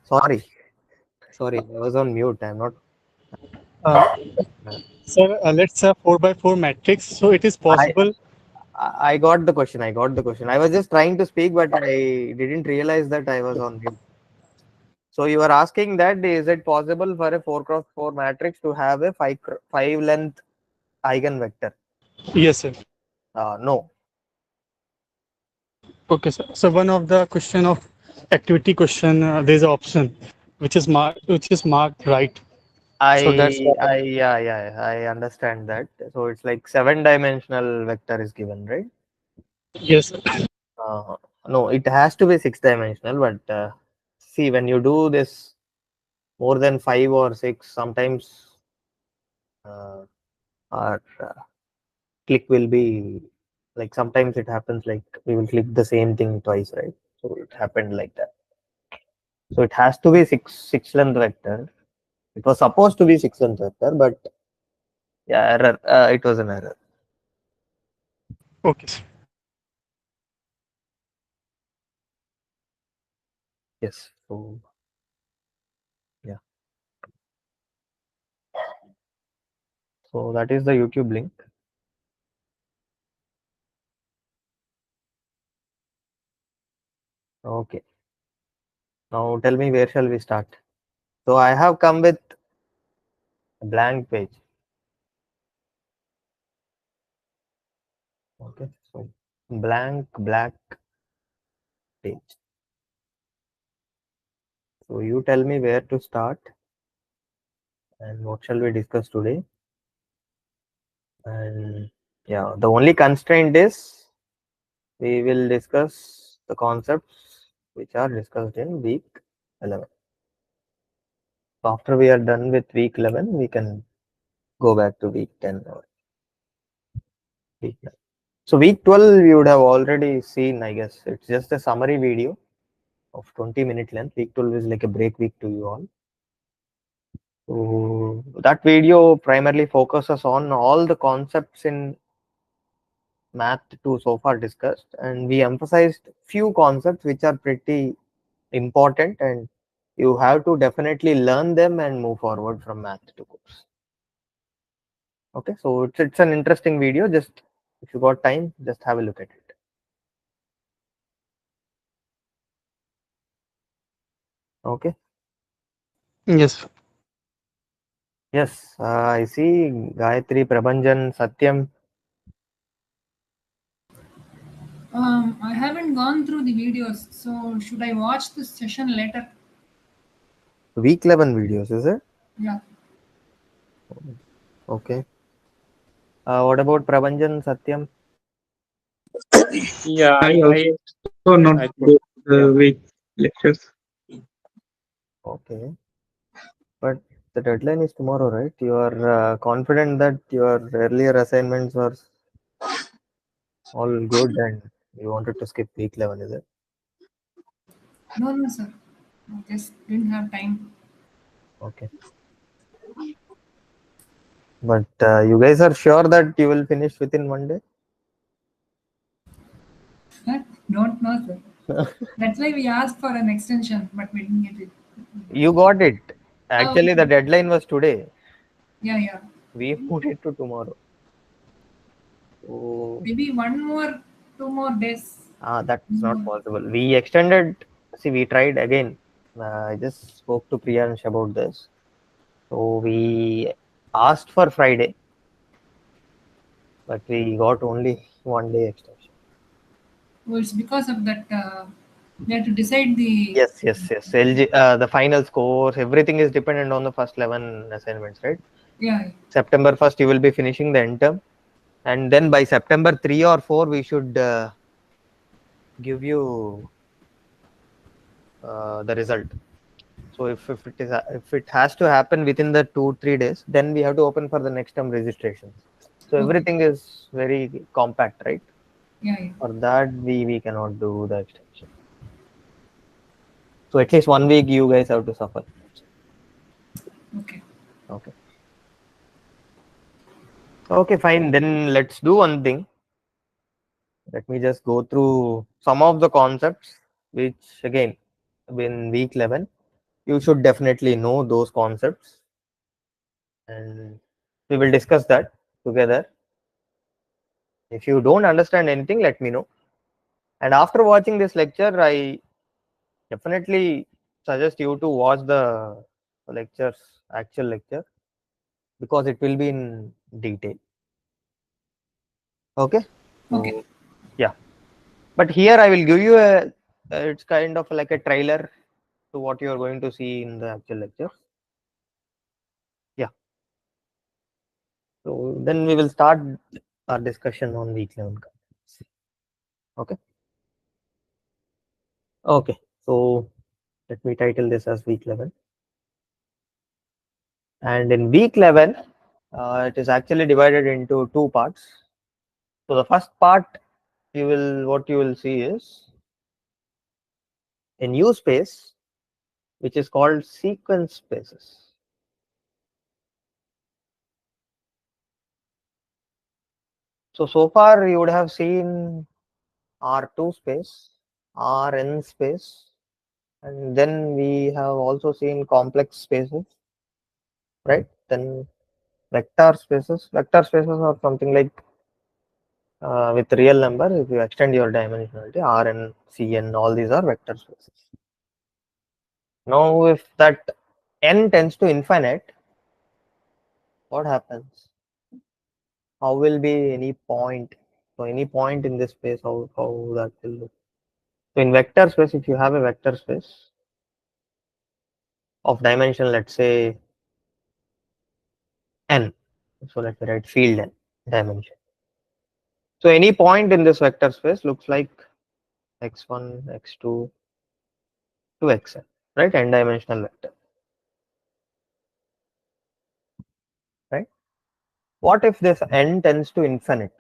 Sorry, sorry, I was on mute. I'm not. Uh, Sir, let's say 4 by 4 matrix. So it is I possible. I got the question. I got the question. I was just trying to speak, but I didn't realize that I was on mute. So you are asking that is it possible for a 4 cross 4 matrix to have a 5 length eigenvector? Yes, sir. No. Okay, sir. So one of the question of activity question, there's an option which is marked right. So that's why. Yeah, I understand that. So it's like 7 dimensional vector is given, right? Yes, sir. Uh, no, it has to be 6 dimensional, but see, when you do this more than 5 or 6, sometimes uh, our click will be like sometimes it happens like we will click the same thing twice, right? So it happened like that. So it has to be six length vector. It was supposed to be 6 length vector, but yeah, error. It was an error. Okay, sir. Yes. So yeah. So that is the YouTube link. Okay. Now tell me where shall we start? So I have come with a blank page. Okay. So blank black page. So you tell me where to start and what shall we discuss today? And yeah, the only constraint is we will discuss the concepts which are discussed in week 11. So after we are done with week 11, we can go back to week 10 or week 9. So week 12, you would have already seen, I guess. It's just a summary video of 20-minute length. Week 12 is like a break week to you all. So that video primarily focuses on all the concepts in math 2 so far discussed, and we emphasized few concepts which are pretty important and you have to definitely learn them and move forward from math 2 course. Okay, so it's an interesting video. Just if you got time, just have a look at it. Okay. Yes. Yes, I see Gayatri, Prabhanjan, Satyam. I haven't gone through the videos, so should I watch this session later? Week 11 videos, is it? Yeah. Okay. What about Prabhanjan, Satyam? Yeah, I also not I go think, yeah. the week lectures. Okay. But the deadline is tomorrow, right? You are confident that your earlier assignments were all good and you wanted to skip week 11, is it? No, no, sir. I just didn't have time. Okay. But you guys are sure that you will finish within one day? Don't know, sir. That's why we asked for an extension, but we didn't get it. You got it. Oh, Actually, the okay. deadline was today. Yeah, yeah. We moved it to tomorrow. So Maybe 2 more days. that's not More. possible. We extended. See, we tried again. I just spoke to Priyansh about this. So we asked for Friday, but we got only one day extension. Oh, it's because of that. They have to decide the. Yes. LG, the final scores, everything is dependent on the first 11 assignments, right? Yeah. September 1st, you will be finishing the end term. And then by September 3 or 4, we should give you the result. So if it has to happen within the 2-3 days, then we have to open for the next term registrations. So Okay. everything is very compact, right? Yeah, yeah. For that we cannot do the extension. So at least 1 week you guys have to suffer. Okay. Okay. Okay, fine. Then let's do one thing. Let me just go through some of the concepts, which again, in week 11, you should definitely know those concepts. And we will discuss that together. If you don't understand anything, let me know. And after watching this lecture, I definitely suggest you to watch the lectures, actual lecture, because it will be in detail. Okay. Okay. So, yeah. But here I will give you it's kind of like a trailer to what you are going to see in the actual lecture. Yeah. So then we will start our discussion on week 11. Okay. Okay. So let me title this as week 11. And in week 11, it is actually divided into two parts. So the first part, what you will see is a new space, which is called sequence spaces. So far you would have seen R2 space, Rn space, and then we have also seen complex spaces, right? Then vector spaces. Vector spaces are something like with real number. If you extend your dimensionality, Rn, Cn, all these are vector spaces. Now, if that n tends to infinite, what happens? How will be any point? So any point in this space, how that will look? So in vector space, if you have a vector space of dimension, let's say n, so let me write field n dimension. So any point in this vector space looks like x1, x2 to xn, right? N dimensional vector, right? What if this n tends to infinite?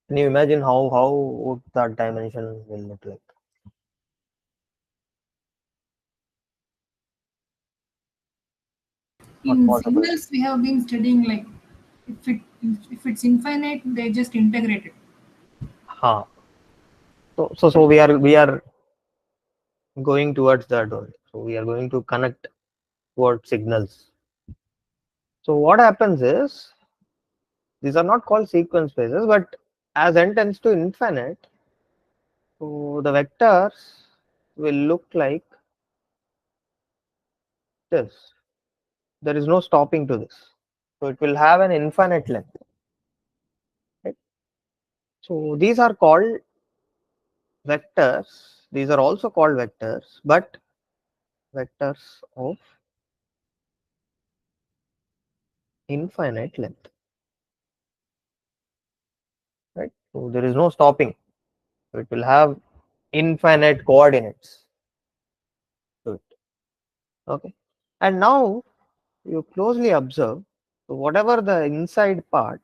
Can you imagine how would that dimension will look like? Not In possible. signals, we have been studying like if it's infinite, they just integrate it. Ha. So we are going towards that only. So we are going to connect towards signals. So what happens is these are not called sequence spaces, but as n tends to infinite, so the vectors will look like this. There is no stopping to this. So it will have an infinite length. Right? So these are called vectors. These are also called vectors, but vectors of infinite length. Right? So there is no stopping. So it will have infinite coordinates to it. Okay. And now you closely observe, so whatever the inside part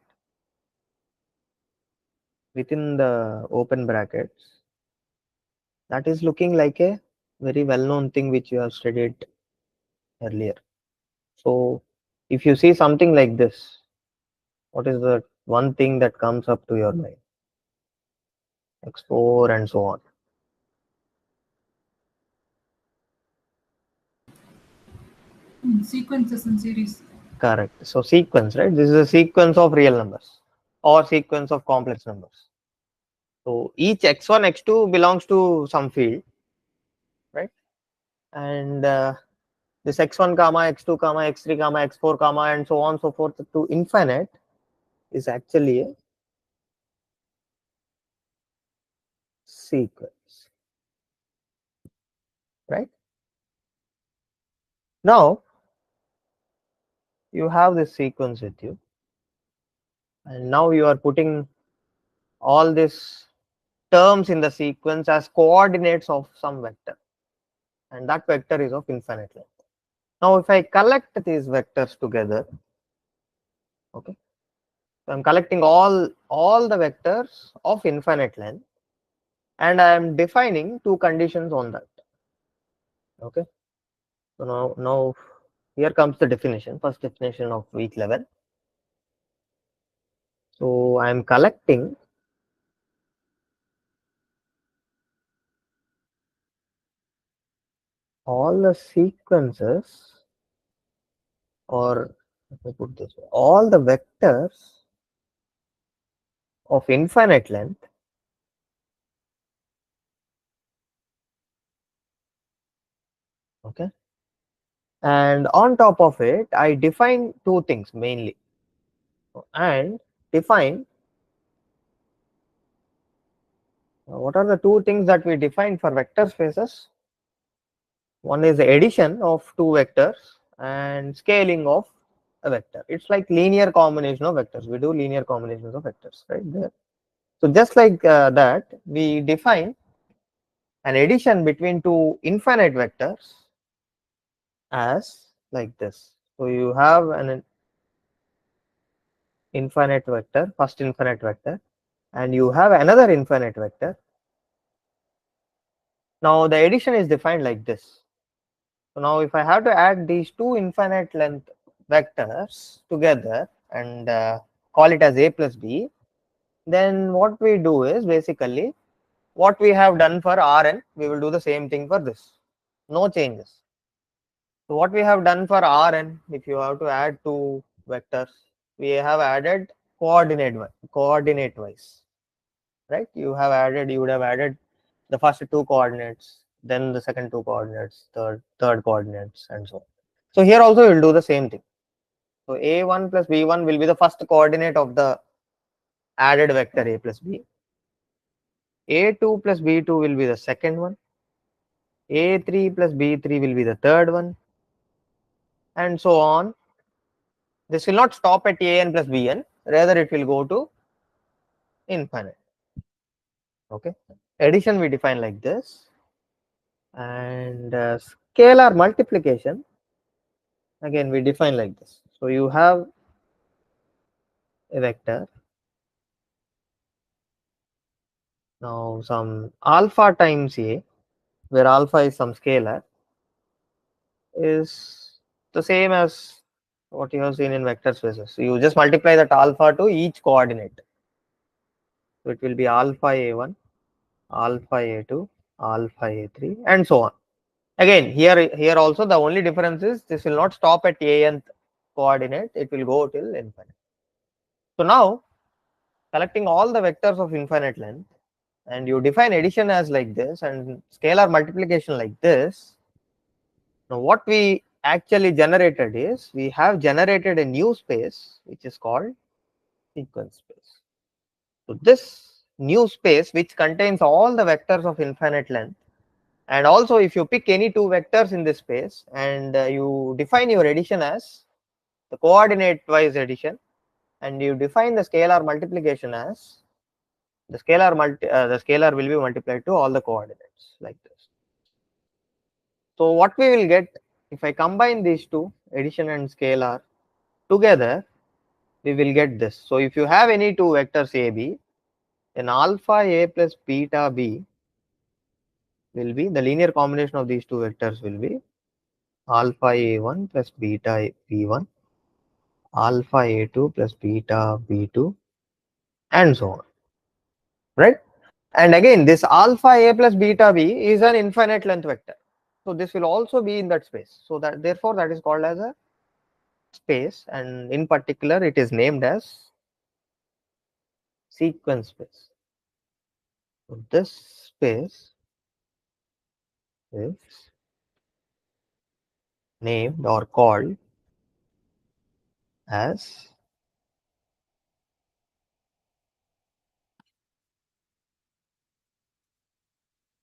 within the open brackets, that is looking like a very well-known thing which you have studied earlier. So if you see something like this, what is the one thing that comes up to your mind? X4 and so on. Sequences and series. Correct. So sequence, right? This is a sequence of real numbers or sequence of complex numbers. So each x1, x2 belongs to some field, right? And this x1 comma x2 comma x3 comma x4 comma and so on so forth to infinite is actually a sequence, right? Now you have this sequence with you, and now you are putting all these terms in the sequence as coordinates of some vector, and that vector is of infinite length. Now if I collect these vectors together, okay, So I'm collecting all the vectors of infinite length, and I am defining two conditions on that. Okay. So now here comes the definition. First definition of weak level. So I am collecting all the sequences, or let me put this way, all the vectors of infinite length okay, and on top of it I define two things mainly, and define what are the two things that we define for vector spaces. One is the addition of two vectors and scaling of a vector. It's like linear combination of vectors. We do linear combinations of vectors right there. So just like that, we define an addition between two infinite vectors as like this. So you have an infinite vector, first infinite vector, and you have another infinite vector. Now the addition is defined like this. So now if I have to add these two infinite length vectors together and call it as a plus b, then what we do is basically what we have done for Rn, we will do the same thing for this. No changes. So what we have done for Rn, if you have to add two vectors, we have added coordinate wise, right? You would have added the first two coordinates, then the second two coordinates, third coordinates, and so on. So here also we will do the same thing. So a1 plus b1 will be the first coordinate of the added vector a plus b. a2 plus b2 will be the second one. a3 plus b3 will be the third one, and so on. This will not stop at an plus bn, rather it will go to infinite. Okay. Addition we define like this, and scalar multiplication again we define like this. So you have a vector, now some alpha times a, where alpha is some scalar, is the same as what you have seen in vector spaces. So you just multiply that alpha to each coordinate. So it will be alpha a1, alpha a2, alpha a3, and so on. Again, here also the only difference is this will not stop at nth coordinate, it will go till infinite. So now collecting all the vectors of infinite length, and you define addition as like this and scalar multiplication like this. Now what we actually generated is, we have generated a new space which is called sequence space. So this new space which contains all the vectors of infinite length, and also if you pick any two vectors in this space and you define your addition as the coordinate wise addition, and you define the scalar multiplication as the scalar will be multiplied to all the coordinates like this. So what we will get, if I combine these two, addition and scalar together, we will get this. So if you have any two vectors a b, then alpha a plus beta b will be the linear combination of these two vectors will be alpha a1 plus beta b1, alpha a2 plus beta b2, and so on, right? And again, this alpha a plus beta b is an infinite length vector. So this will also be in that space. So that therefore that is called as a space, and in particular it is named as sequence space. So this space is named or called as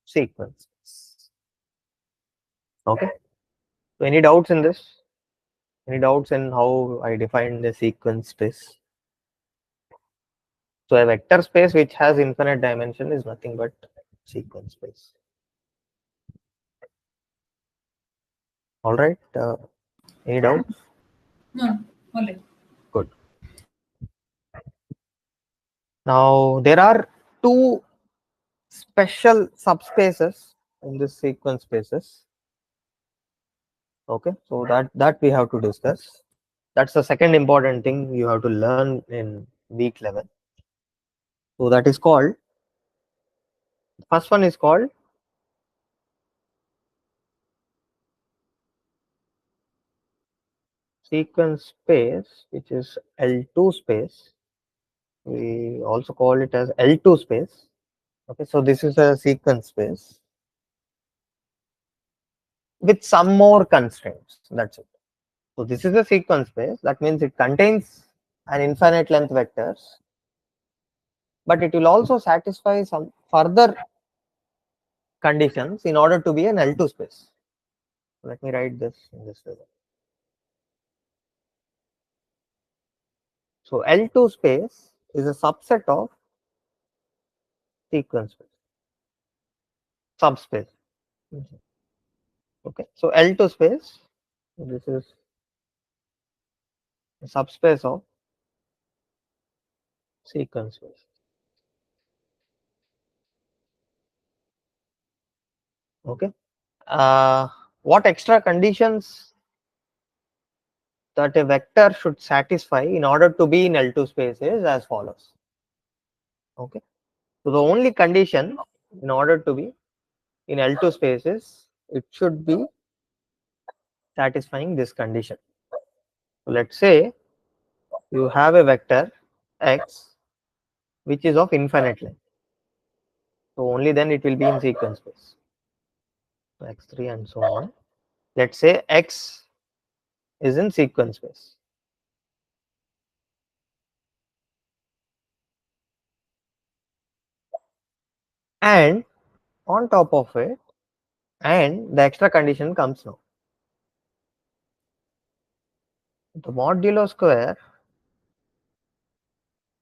sequence space. Okay. So any doubts in this? Any doubts in how I define the sequence space? So a vector space which has infinite dimension is nothing but sequence space. All right. Any doubts? No, all right. Good. Now there are two special subspaces in this sequence spaces. Okay, so that we have to discuss. That's the second important thing you have to learn in week 11. So that is called, first one is called sequence space, which is L2 space. We also call it as L2 space. Okay, so this is a sequence space with some more constraints. That's it. So this is a sequence space. That means it contains an infinite length vectors, but it will also satisfy some further conditions in order to be an L2 space. Let me write this in this way. So L2 space is a subset of sequence space, subspace. Okay, so L2 space, this is a subspace of sequence space. Okay, what extra conditions that a vector should satisfy in order to be in L2 space is as follows. Okay, so the only condition in order to be in L2 space is it should be satisfying this condition. So let's say you have a vector x which is of infinite length. So only then it will be in sequence space. So x3 and so on. Let's say x is in sequence space. And on top of it, and the extra condition comes now. The modulo square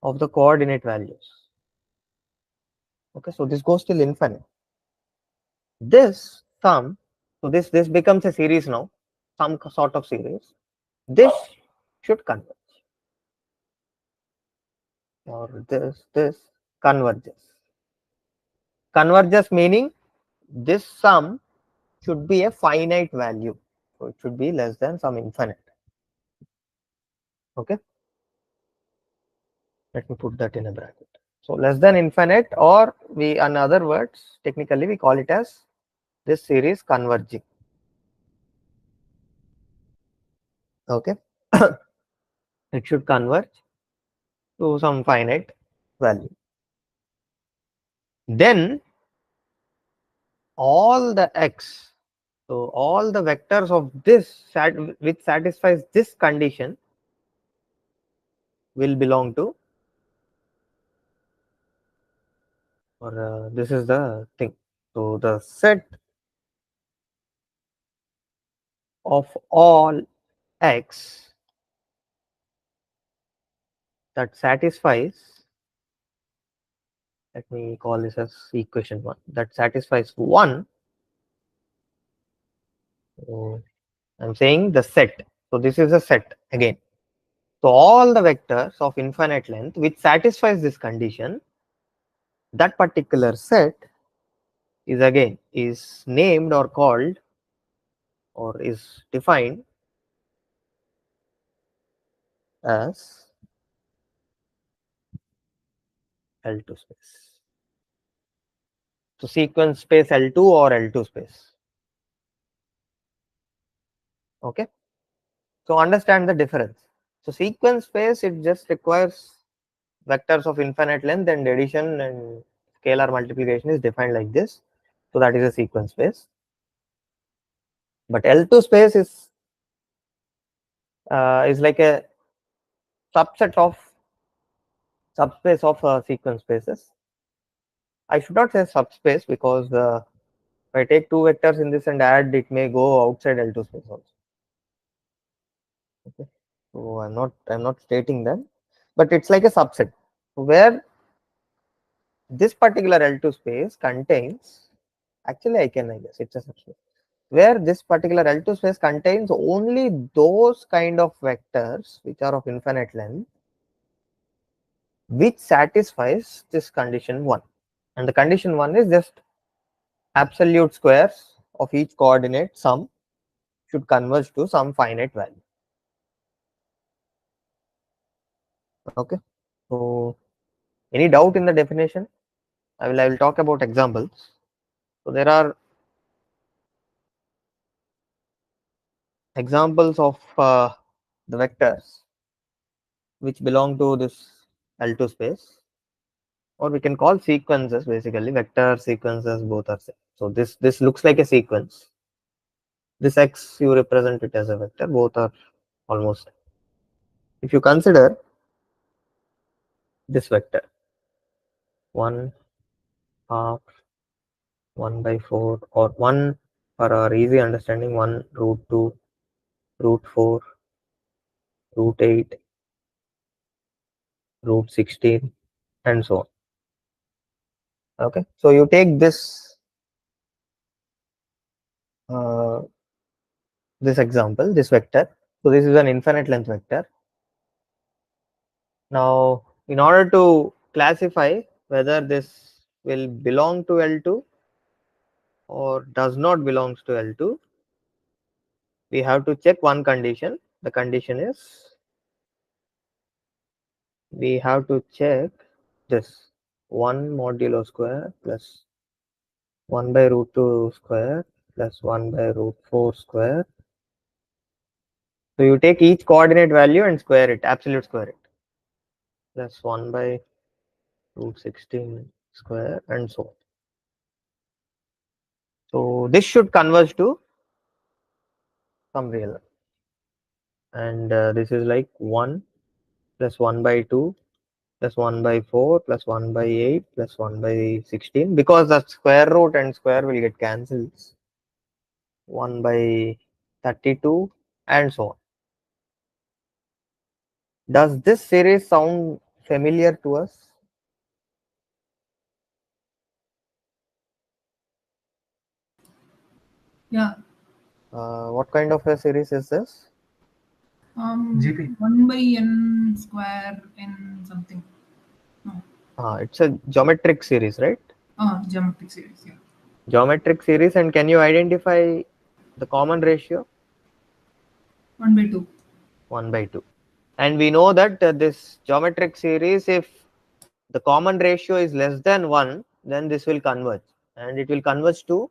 of the coordinate values. Okay, so this goes till infinite. This sum, so this becomes a series now, some sort of series. This should converge, or this converges. Converges meaning this sum should be a finite value, so it should be less than some infinite. Okay, let me put that in a bracket. So less than infinite, or we, in other words, technically we call it as this series converging. Okay, it should converge to some finite value. Then all the x, so all the vectors of this which satisfies this condition will belong to, or this is the thing. So the set of all x that satisfies, let me call this as equation 1, that satisfies 1. So I'm saying the set. So this is a set again. So all the vectors of infinite length which satisfies this condition, that particular set is again is named or called or is defined as L2 space. So sequence space L2 or L2 space. Okay. So understand the difference. So sequence space, it just requires vectors of infinite length, and addition and scalar multiplication is defined like this. So that is a sequence space. But L2 space is like a subset of subspace of sequence spaces. I should not say subspace because if I take two vectors in this and add, it may go outside L2 space also. Okay. So I'm not stating that, but it's like a subset where this particular L2 space contains, actually I guess it's a subspace where this particular L2 space contains only those kind of vectors which are of infinite length which satisfies this condition 1. And the condition 1 is just absolute squares of each coordinate sum should converge to some finite value. Okay. So any doubt in the definition? I will talk about examples. So there are examples of the vectors which belong to this L2 space, or we can call sequences. Basically vector sequences both are same. So this looks like a sequence. This X you represent it as a vector, both are almost same. If you consider this vector 1 half 1 by 4, or 1 for our easy understanding 1 root 2 root 4 root 8 root 16 and so on. Okay, so you take this this example, this vector. So this is an infinite length vector. Now in order to classify whether this will belong to L2 or does not belongs to L2, we have to check one condition. The condition is we have to check this 1 modulo square plus 1 by root 2 square plus 1 by root 4 square. So you take each coordinate value and square it, absolute square it, plus 1 by root 16 square and so on. So this should converge to some real number. And this is like 1 plus 1 by 2 plus 1 by 4 plus 1 by 8 plus 1 by 16, because the square root and square will get cancelled. 1 by 32 and so on. Does this series sound familiar to us? Yeah. What kind of a series is this? GP. 1 by n square n something. No. It's a geometric series, right? Geometric series. Yeah. Geometric series, and can you identify the common ratio? 1 by 2. 1 by 2. And we know that this geometric series, if the common ratio is less than 1, then this will converge, and it will converge to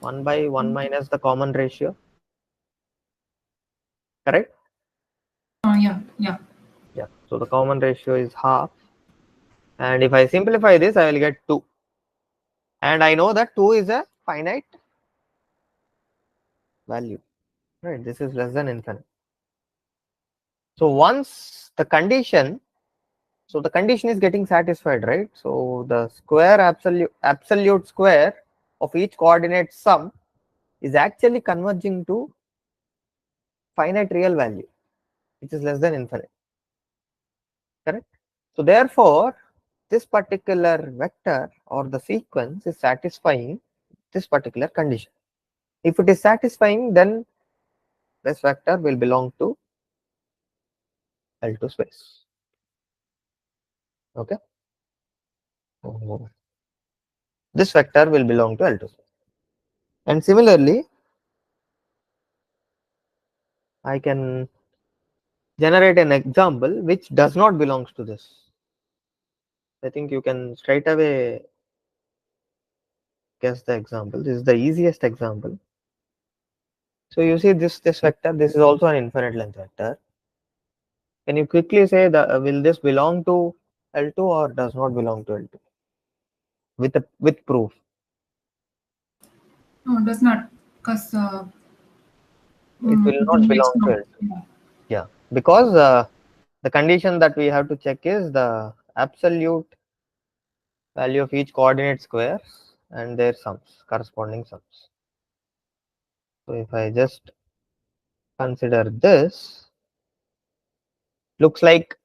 1 by 1 minus the common ratio. Correct? Yeah. Yeah. Yeah. So the common ratio is half. And if I simplify this, I will get 2. And I know that 2 is a finite value. Right? This is less than infinite. So once the condition, so the condition is getting satisfied, right? So the square absolute square of each coordinate sum is actually converging to finite real value, which is less than infinite. Correct? So therefore, this particular vector or the sequence is satisfying this particular condition. If it is satisfying, then this vector will belong to L2 space. Okay. So this vector will belong to L2 space. And similarly, I can generate an example which does not belongs to this. I think you can straight away guess the example. This is the easiest example. So you see this vector, this is also an infinite length vector. Can you quickly say that will this belong to L2 or does not belong to L2? With proof. No, it does not. Because It will not belong to L2. Yeah. Yeah, because the condition that we have to check is the absolute value of each coordinate squares and their sums, corresponding sums. So if I just consider this, looks like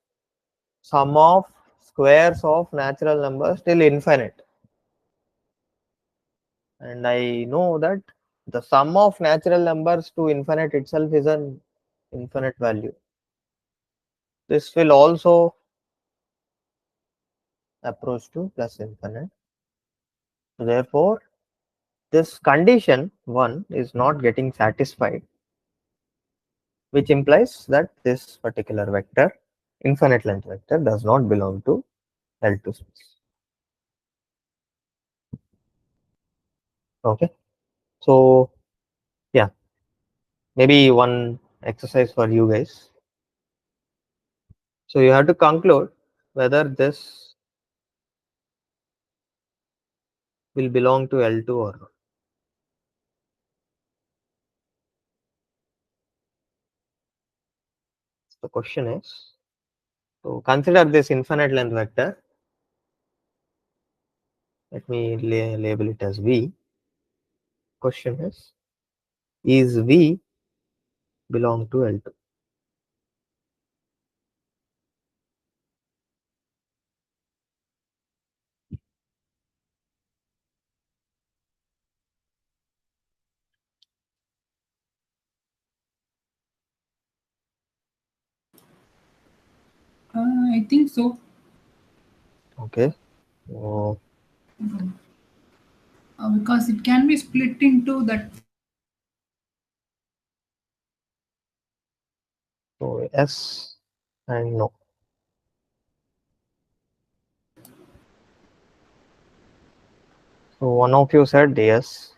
sum of squares of natural numbers till infinite. And I know that the sum of natural numbers to infinite itself is an infinite value. this will also approach to plus infinite. So therefore, this condition 1 is not getting satisfied, which implies that this particular vector, infinite length vector, does not belong to L2 space. Okay. So yeah, maybe one exercise for you guys. So you have to conclude whether this will belong to L2 or not. The question is, so consider this infinite length vector. Let me label it as V. Question is V belong to L2? I think so. Okay. So Because it can be split into that. so yes and no. So one of you said yes.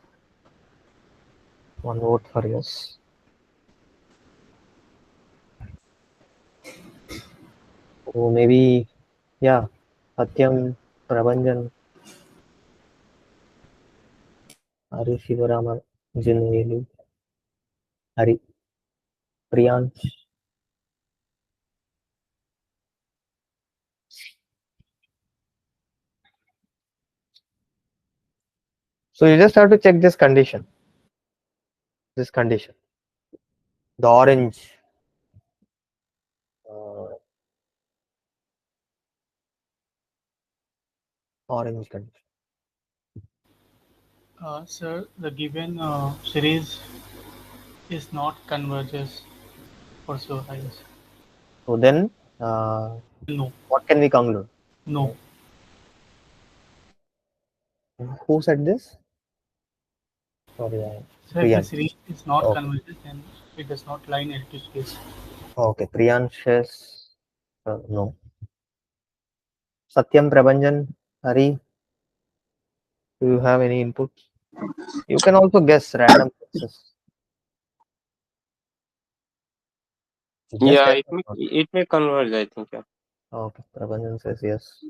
One vote for yes. So maybe, yeah, Satyam, Prabhanjan, Hari Shivaraman, Jinvelu, Hari, Priyansh. So you just have to check this condition. This condition. The orange. Orange condition. Sir, the given series is not converges for so highs. So then, No, what can we conclude? no. Who said this? Sorry, Sir, the Priyansh. series is not Okay. converges and it does not lie in L2 space. Okay, Priyansh says no. Satyam, Prabhanjan, Hari, do you have any input? You can also guess random guesses. Just Yeah, yes or no. it may converge, I think. Yeah. Okay, Prabhanjan says yes.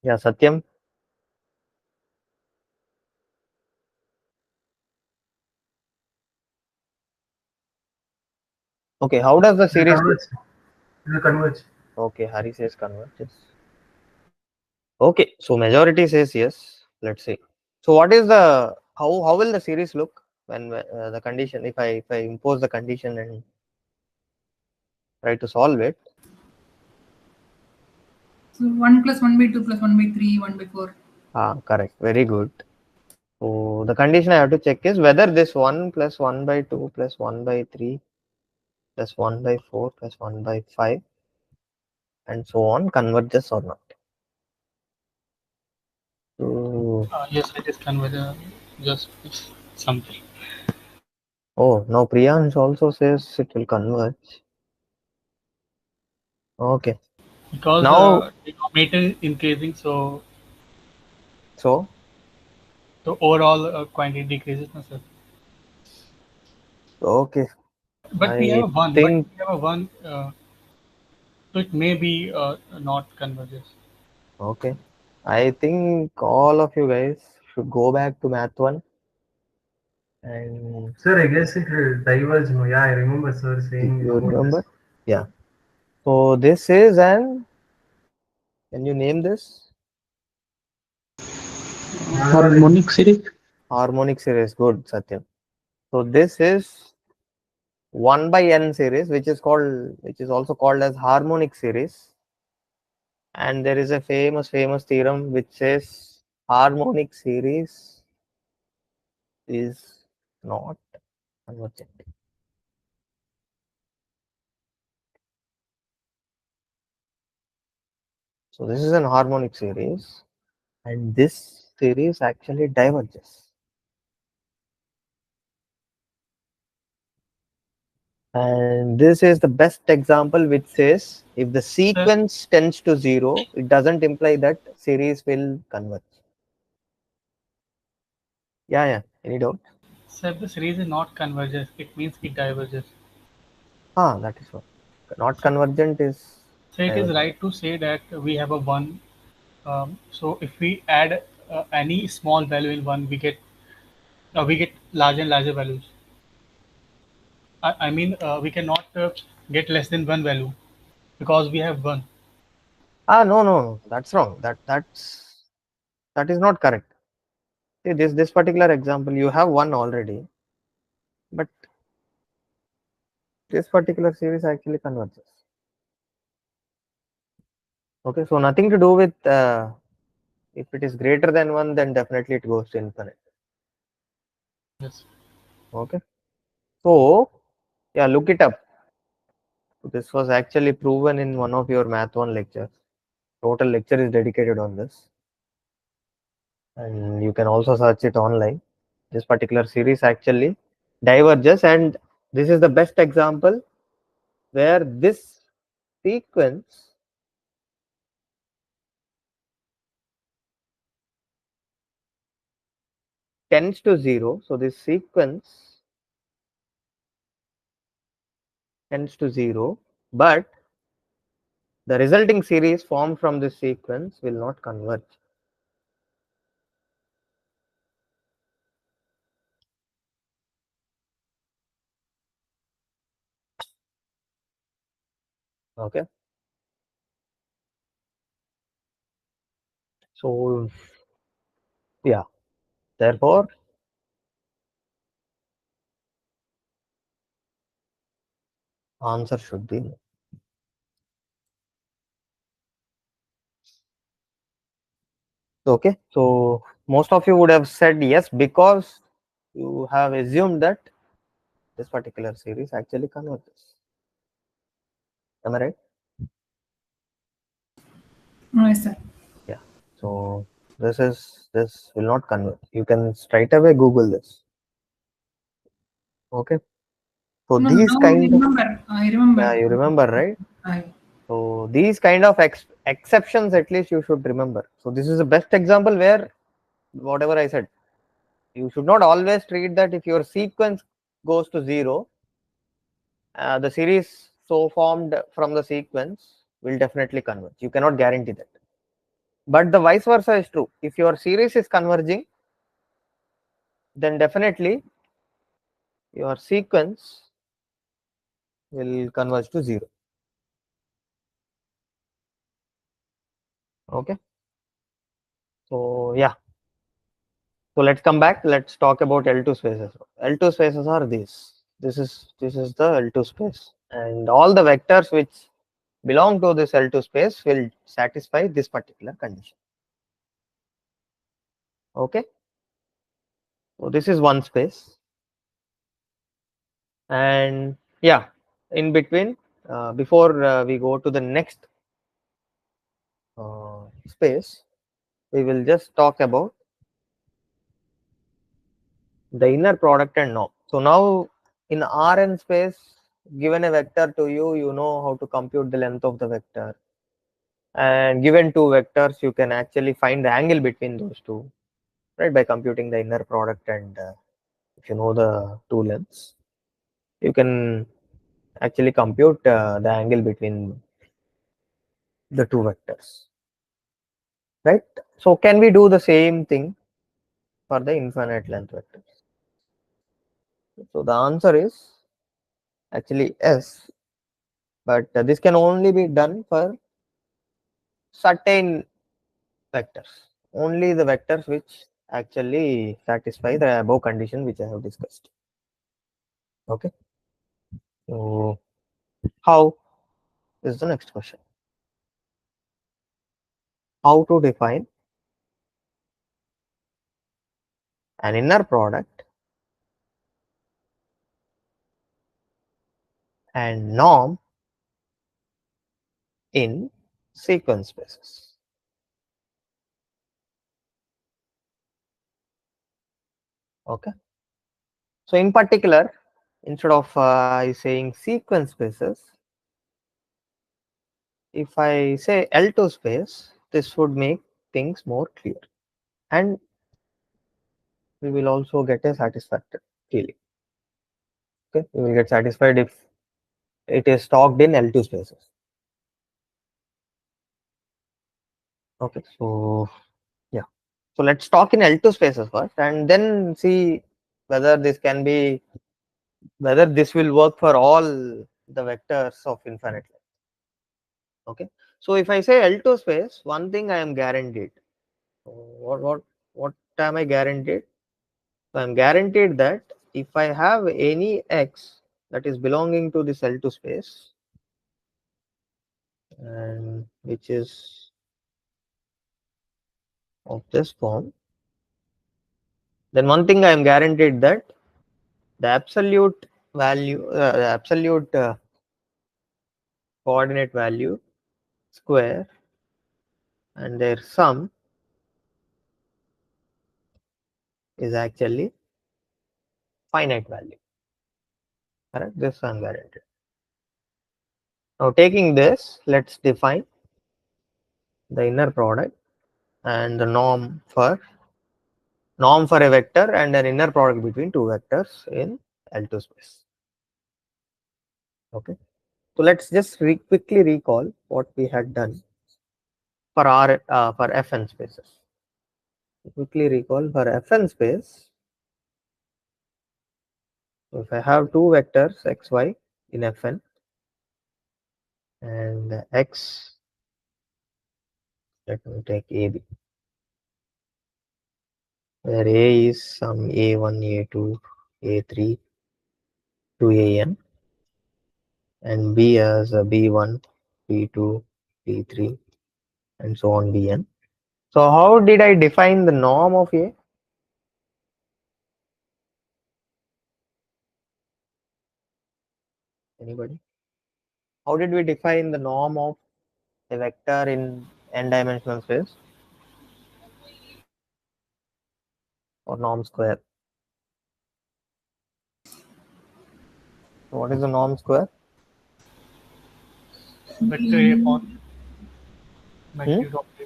Yeah, Satyam. Okay, how does the It will series look? converge. It will converge. Okay, Hari says converges. Okay, so majority says yes. Let's see. So what is the how will the series look when the condition, if I impose the condition and try to solve it? So 1 plus 1 by 2 plus 1 by 3, 1 by 4. Correct. Very good. So the condition I have to check is whether this 1 plus 1 by 2 plus 1 by 3 plus 1 by 4 plus 1 by 5 and so on converges or not. So, Yes, it is converges. Just something. oh, now Priyansh also says it will converge. Okay. Because Now, denominator increasing, so so the overall quantity decreases, no, sir. okay. But we I have a one. But think we have a one. So it may be not converges. okay. I think all of you guys should go back to math one and Sir, I guess it will diverge. No, yeah, I remember sir saying you about this. remember? Yeah. So this is an, can you name this? Harmonic series. Harmonic series. Good, Satyam. So this is 1 by n series, which is also called as harmonic series. And there is a famous theorem which says harmonic series is not convergent. So this is an harmonic series, and this series actually diverges. And this is the best example which says if the sequence tends to 0, it doesn't imply that series will converge. Yeah. Any doubt? So if the series is not converges, it means it diverges. That is what. Not convergent is So it is divergent. right to say that we have a 1. So if we add any small value in 1, we get larger and larger values. I mean, we cannot get less than 1 value because we have 1. No, that's wrong. That is not correct. See, this particular example, you have 1 already, but this particular series actually converges. Okay, so nothing to do with if it is greater than 1, then definitely it goes to infinite. Yes. Okay, so yeah, look it up. This was actually proven in one of your Math 1 lectures. Total lecture is dedicated on this, and you can also search it online. This particular series actually diverges, and this is the best example where this sequence tends to 0. So this sequence tends to 0, but the resulting series formed from this sequence will not converge. Okay, so yeah, therefore answer should be no. Okay, so most of you would have said yes because you have assumed that this particular series actually converges. Am I right? Yes, sir. Yeah. So this will not converge. You can straight away Google this. Okay. So No, these now I kind of, remember. I remember. yeah, you remember, right? I, So these kind of exceptions at least you should remember. So this is the best example where whatever I said, you should not always treat that if your sequence goes to 0, the series so formed from the sequence will definitely converge. You cannot guarantee that. But the vice versa is true. If your series is converging, then definitely your sequence will converge to 0. Okay. So yeah. So let's come back. Let's talk about L2 spaces. L2 spaces are these. This is the L2 space, and all the vectors which belong to this L2 space will satisfy this particular condition. Okay. So this is one space, and yeah, in between, before we go to the next space, we will just talk about the inner product and norm. So now in Rn space, given a vector to you, you know how to compute the length of the vector. And given two vectors, you can actually find the angle between those two, right? By computing the inner product, and if you know the two lengths, you can actually compute the angle between the two vectors, right? So can we do the same thing for the infinite length vectors? So the answer is actually yes, but this can only be done for certain vectors, only the vectors which actually satisfy the above condition which I have discussed. Okay, so how is the next question? How to define an inner product and norm in sequence spaces? Okay. So in particular, instead of saying sequence spaces, if I say L2 space, this would make things more clear, and we will also get a satisfactory feeling. Okay, we will get satisfied if it is stocked in L2 spaces. Okay, so yeah, so let's talk in L2 spaces first, and then see whether this can be, whether this will work for all the vectors of infinite length. Okay, so if I say L2 space, one thing I am guaranteed. What am I guaranteed? So I'm guaranteed that if I have any x that is belonging to this L2 space, and which is of this form, then one thing I am guaranteed that the absolute value, the absolute coordinate value square and their sum is actually finite value. Correct? This I am guaranteed. Now taking this, let's define the inner product and the norm for a vector and an inner product between two vectors in L2 space. Okay, so let's just quickly recall what we had done for our for Fn spaces. Quickly recall for Fn space. So if I have two vectors xy in Fn and x, let me take AB, where A is some A1, A2, A3 to AN, and B as a B1, B2, B3, and so on Bn. So how did I define the norm of A? Anybody? How did we define the norm of a vector in n-dimensional space, or norm square? So what is the norm square? Vector A upon magnitude of A.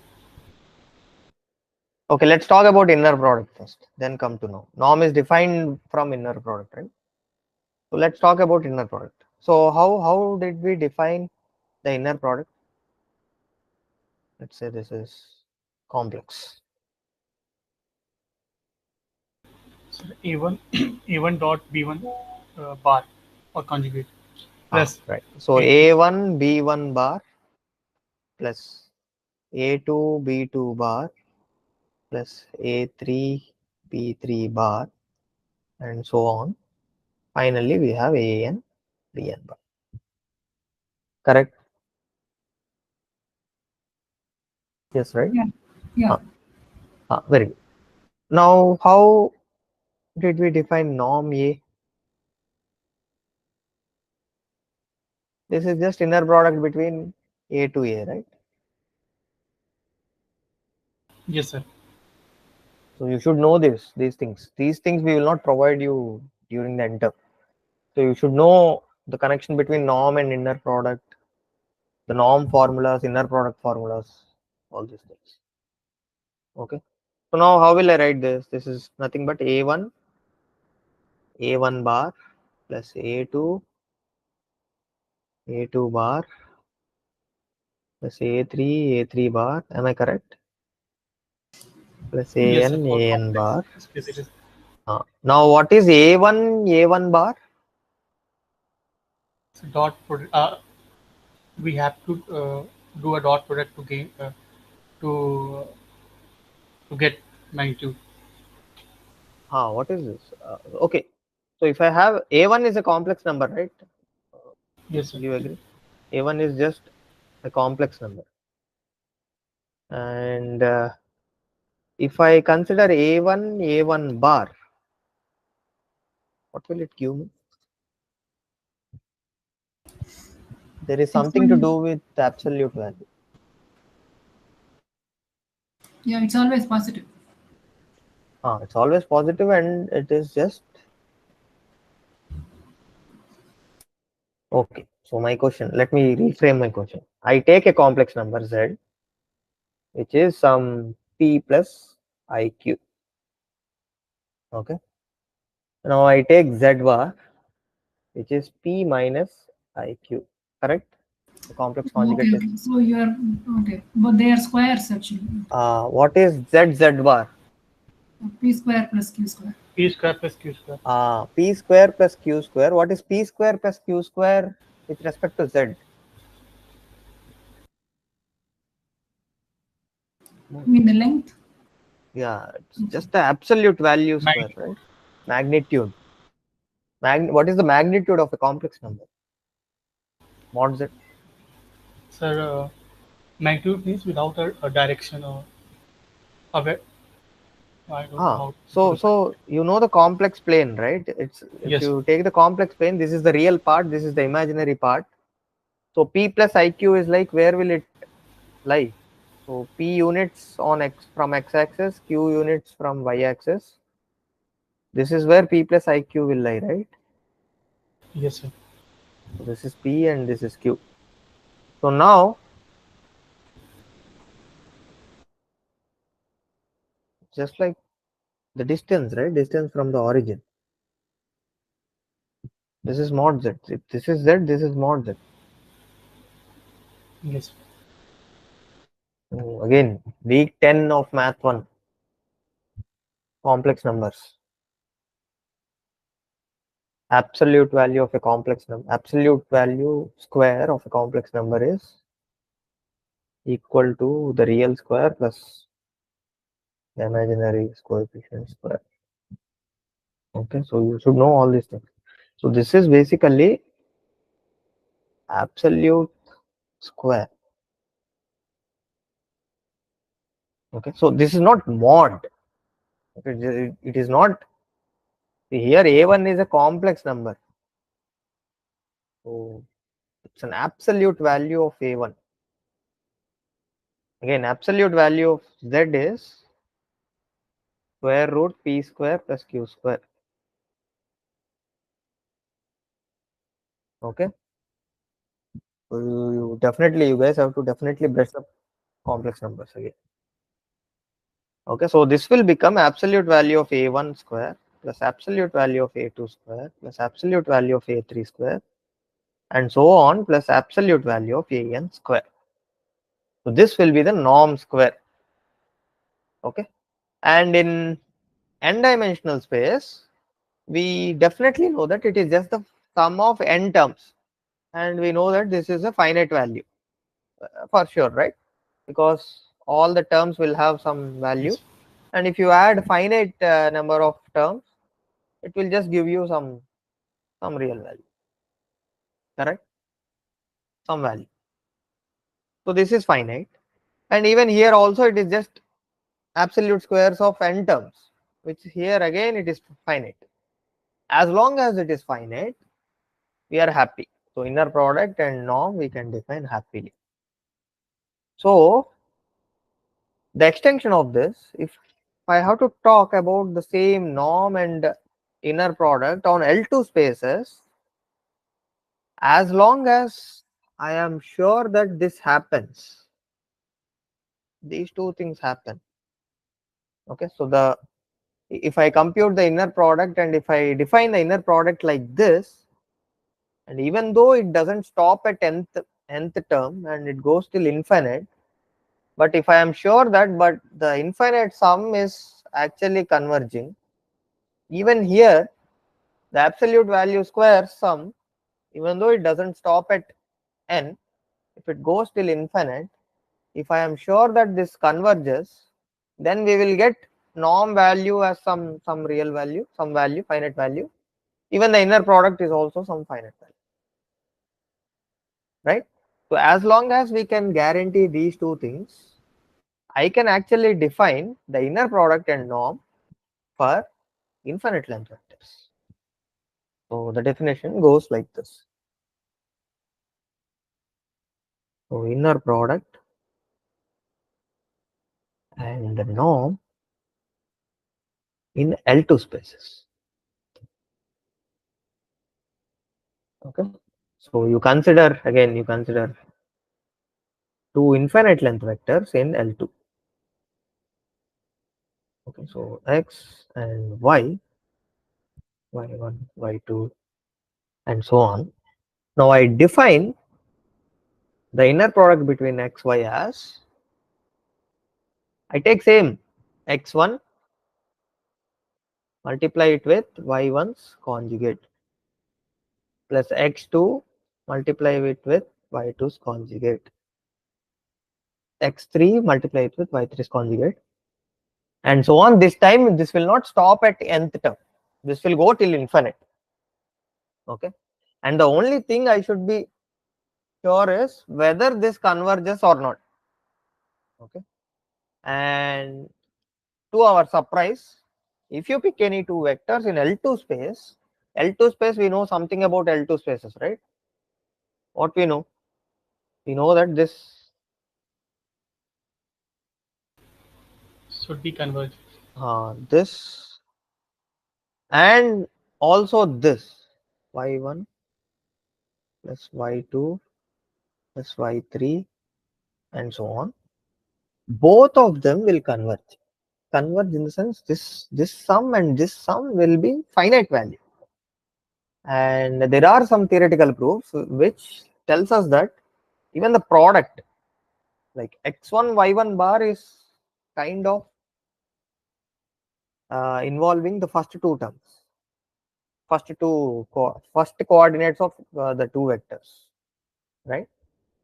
Okay, let's talk about inner product first, then come to norm. Norm is defined from inner product, right? So let's talk about inner product. So how did we define the inner product? Let's say this is complex. So A1 A1 dot B1 bar or conjugate plus Right. So A2. A1 B1 bar plus A2 B2 bar plus A3 B3 bar and so on. Finally, we have AN BN bar. Correct? Yes, right? Yeah. Yeah. Very good. Now, how did we define norm A? This is just inner product between A to A, right? Yes, sir. So you should know these things. These things we will not provide you during the inter. So you should know the connection between norm and inner product, the norm formulas, inner product formulas, all these things. Okay. So now how will I write this? This is nothing but A1 bar plus A2 bar plus A3 bar. Am I correct? Plus Yes, sir. For AN complex bar. space it is. Now what is A1 bar? So dot product. We have to do a dot product to gain to to get magnitude. What is this? Okay. So if I have A1 is a complex number, right? Yes, Do sir. you agree? A1 is just a complex number. And if I consider A1 bar, what will it give me? There is It's something to only, do with the absolute value. yeah, it's always positive. It's always positive, and it is just okay. So my question, let me reframe my question. I take a complex number z, which is some p plus iq. Okay. Now I take z bar, which is p minus iq. Correct? The complex Okay, conjugate is. okay. So you are okay, but they are squares actually. What is z bar? P square plus Q square. P square plus Q square. P square plus q square. What is p square plus q square with respect to z? I mean the length. Yeah, it's just the absolute value square, Magnitude. right? Magnitude. What is the magnitude of a complex number? Mod z. Sir, magnitude means without a direction or a way. I don't know how to put it. So you know the complex plane, right? It's if Yes. you take the complex plane, this is the real part, this is the imaginary part. So p plus iq is like where will it lie? So p units on x from x-axis, q units from y-axis. This is where p plus iq will lie, right? Yes, sir. So this is p and this is q. So now just like the distance, right? Distance from the origin. This is mod z. If this is z, this is mod z. Yes. So again, week 10 of math 1, complex numbers. Absolute value of a complex number, absolute value square of a complex number is equal to the real square plus the imaginary coefficient square. Okay, so you should know all these things. So this is basically absolute square. Okay, so this is not mod. Okay, it is not. Here a1 is a complex number. So it's an absolute value of a1. Again, absolute value of z is square root p square plus q square. Okay, so you definitely, you guys have to definitely brush up complex numbers again. Okay, so this will become absolute value of a1 square plus absolute value of a2 square plus absolute value of a3 square and so on plus absolute value of an square. So this will be the norm square. Okay, and in n dimensional space, we definitely know that it is just the sum of n terms, and we know that this is a finite value for sure, right? Because all the terms will have some value, Yes. and if you add finite number of terms, it will just give you some real value, correct? Some value. So this is finite, and even here also it is just absolute squares of n terms, which here again it is finite. As long as it is finite, we are happy. So inner product and norm we can define happily. So the extension of this, if I have to talk about the same norm and inner product on L2 spaces, as long as I am sure that this happens, these two things happen. Okay, so the if I compute the inner product and if I define the inner product like this, and even though it doesn't stop at nth term and it goes till infinite, but if I am sure that but the infinite sum is actually converging, even here the absolute value square sum, even though it doesn't stop at n, if it goes till infinite, if I am sure that this converges, then we will get norm value as some real value, some value, finite value. Even the inner product is also some finite value, right? So as long as we can guarantee these two things, I can actually define the inner product and norm for infinite length vectors. So the definition goes like this. So inner product and the norm in L2 spaces. Okay, so you consider two infinite length vectors in L2. Okay, so x and y, y1, y2, and so on. Now I define the inner product between x, y as, I take same x1, multiply it with y1's conjugate, plus x2, multiply it with y2's conjugate, x3, multiply it with y3's conjugate, and so on. This time this will not stop at nth term, this will go till infinite. Okay, and the only thing I should be sure is whether this converges or not. Okay, and to our surprise, if you pick any two vectors in L2 space, we know something about L2 spaces, right? What we know? We know that this should be converged. this and also this y1 plus y2 plus y3 and so on, both of them will converge. Converge in the sense this sum and this sum will be finite value. And there are some theoretical proofs which tells us that even the product like x1 y1 bar is kind of involving the first two terms, first coordinates of the two vectors, right?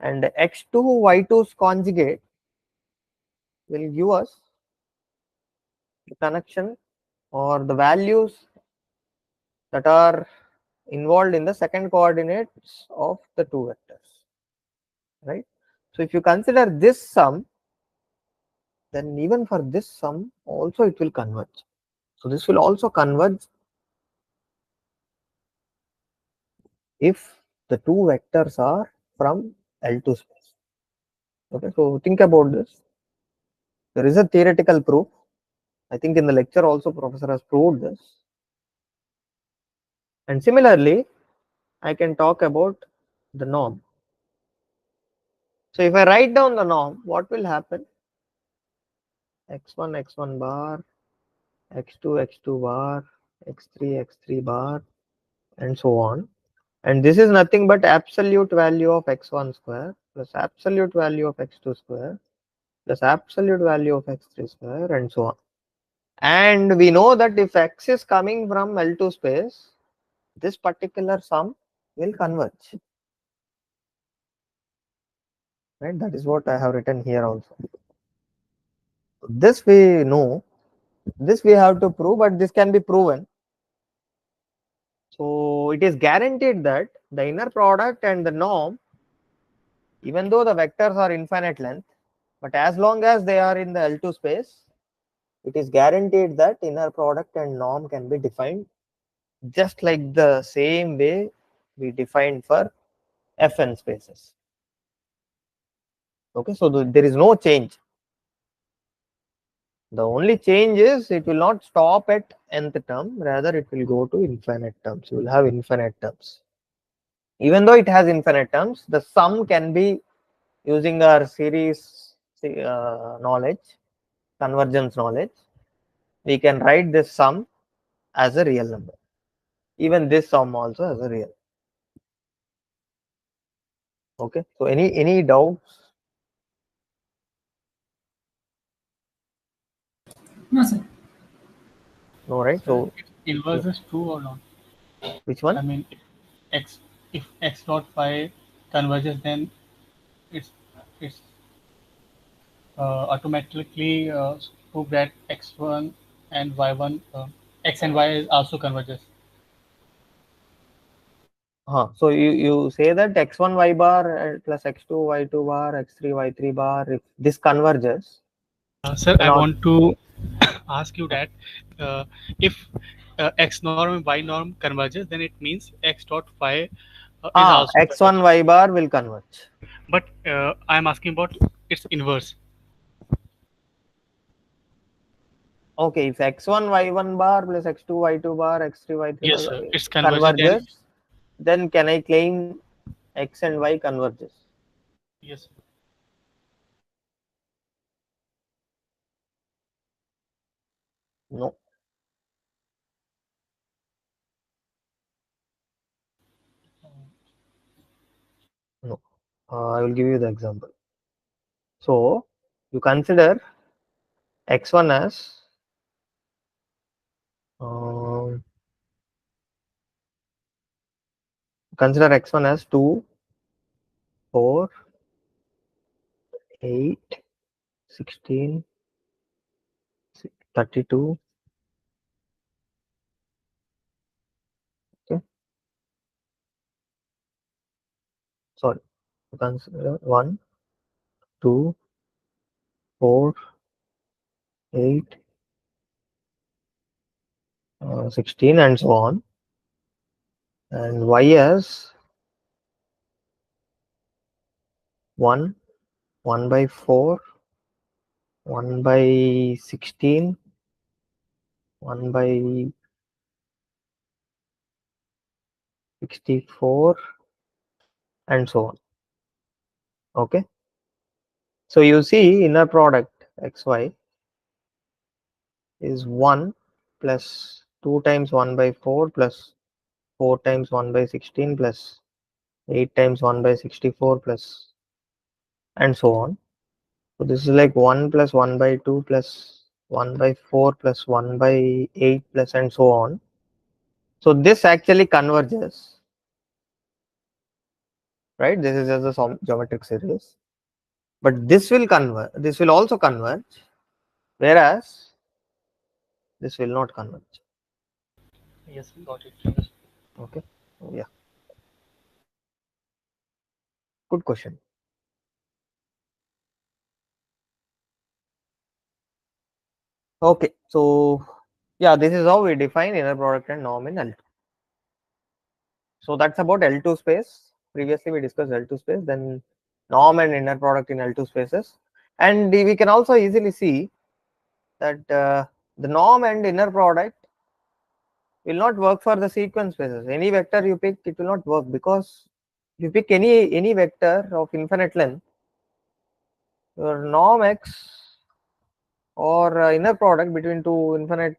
And x2 y2's conjugate will give us the connection or the values that are involved in the second coordinates of the two vectors, right? So if you consider this sum, then even for this sum also it will converge. So this will also converge if the two vectors are from L2 space. Okay, so think about this. There is a theoretical proof. I think in the lecture also professor has proved this. And similarly, I can talk about the norm. So if I write down the norm, what will happen? x1 x1 bar, x2 x2 bar, x3 x3 bar, and so on. And this is nothing but absolute value of x1 square plus absolute value of x2 square plus absolute value of x3 square and so on. And we know that if x is coming from L2 space, this particular sum will converge. Right? That is what I have written here also. This we know, this we have to prove, but this can be proven. So it is guaranteed that the inner product and the norm, even though the vectors are infinite length, but as long as they are in the L2 space, it is guaranteed that inner product and norm can be defined just like the same way we defined for Fn spaces. Okay, so there is no change. The only change is it will not stop at nth term, rather it will go to infinite terms. You will have infinite terms. Even though it has infinite terms, the sum can be, using our series knowledge, convergence knowledge, we can write this sum as a real number. Even this sum also as a real. Okay, so any doubts? No, sir. No, right? So Inverse is true or not? which one? I mean, if x dot phi converges, then it's automatically prove that x1 and y1, x and y also converges. So you say that x1 y bar plus x2 y2 bar, x3 y3 bar, if this converges. Sir, I Not- want to ask you that if x norm and y norm converges, then it means x dot phi is also x1 y bar will converge. But I am asking about its inverse. Okay, if x1 y1 bar plus x2 y2 bar x3 y3 Yes, bar sir. It's convergent. then can I claim x and y converges? Yes. No. No. I will give you the example. So you consider x1 as consider x1 as 2, 4, 8, 16, 32. Okay. Sorry. Consider 1, 2, 4, 8, 16 and so on. And y as 1, 1 by 4, 1 by 16, 1 by 64 and so on. Okay. So you see inner product xy is 1 plus 2 times 1 by 4 plus 4 times 1 by 16 plus 8 times 1 by 64 plus and so on. So this is like 1 plus 1 by 2 plus 1 by 4 plus 1 by 8 plus and so on. So this actually converges, right? This is just a geometric series, but this will converge. This will also converge, whereas this will not converge. Yes, got it. Okay. So, yeah. Good question. Okay. So yeah, this is how we define inner product and norm in L2. So that's about L2 space. Previously we discussed L2 space, then norm and inner product in L2 spaces. And we can also easily see that the norm and inner product will not work for the sequence spaces. Any vector you pick, it will not work, because you pick any vector of infinite length, your norm x or inner product between two infinite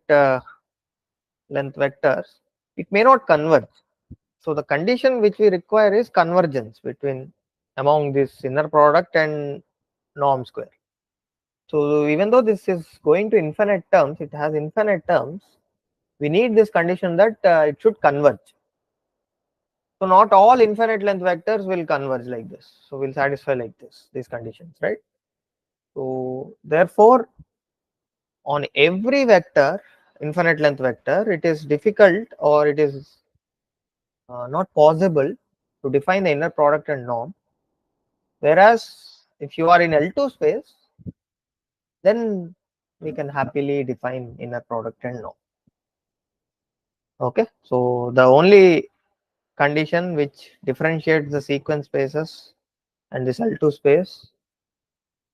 length vectors, it may not converge. So the condition which we require is convergence between among this inner product and norm square. So even though this is going to infinite terms, it has infinite terms, we need this condition that it should converge. So not all infinite length vectors will converge like this. So we'll satisfy like this, these conditions, right? So therefore, on every vector, infinite length vector, it is difficult or it is not possible to define the inner product and norm. Whereas if you are in L2 space, then we can happily define inner product and norm. Okay, so the only condition which differentiates the sequence spaces and this L2 space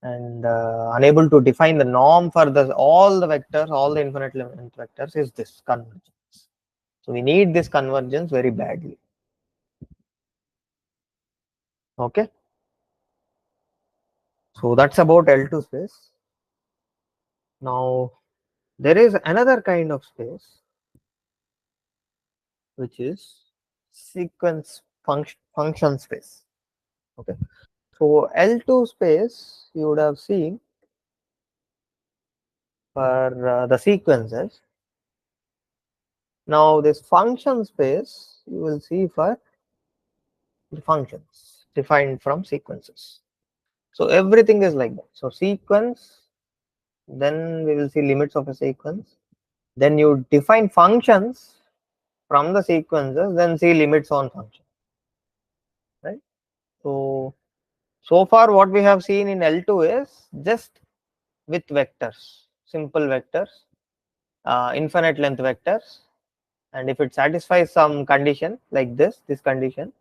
and unable to define the norm for all the vectors, all the infinite length vectors, is this convergence. So we need this convergence very badly. Okay, so that's about L2 space. Now there is another kind of space which is sequence function space. Okay, so L2 space you would have seen for the sequences. Now this function space you will see for the functions defined from sequences. So everything is like that. So sequence, then we will see limits of a sequence. Then you define functions from the sequences, then see limits on function. Right. So far what we have seen in L2 is just with vectors, simple vectors, infinite length vectors, and if it satisfies some condition like this condition,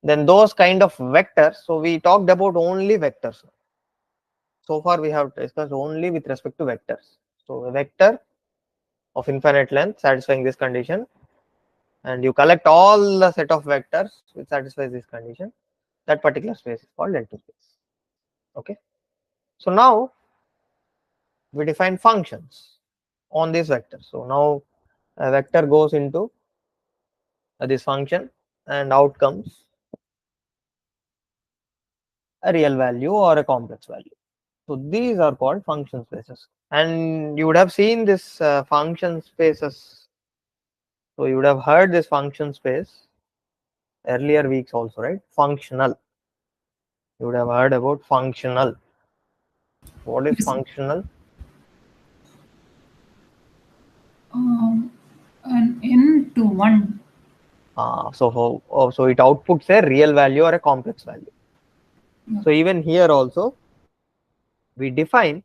then those kind of vectors. So we talked about only vectors. So far we have discussed only with respect to vectors. So a vector of infinite length satisfying this condition, and you collect all the set of vectors which satisfies this condition, that particular space is called L2 space. Okay. So now we define functions on this vector. So now a vector goes into this function and out comes a real value or a complex value. So these are called function spaces, and you would have seen this function spaces. So you would have heard this function space earlier weeks also, right? Functional. You would have heard about functional. What is Yes. functional? An n to 1. So it outputs a real value or a complex value. Yeah. So even here also we define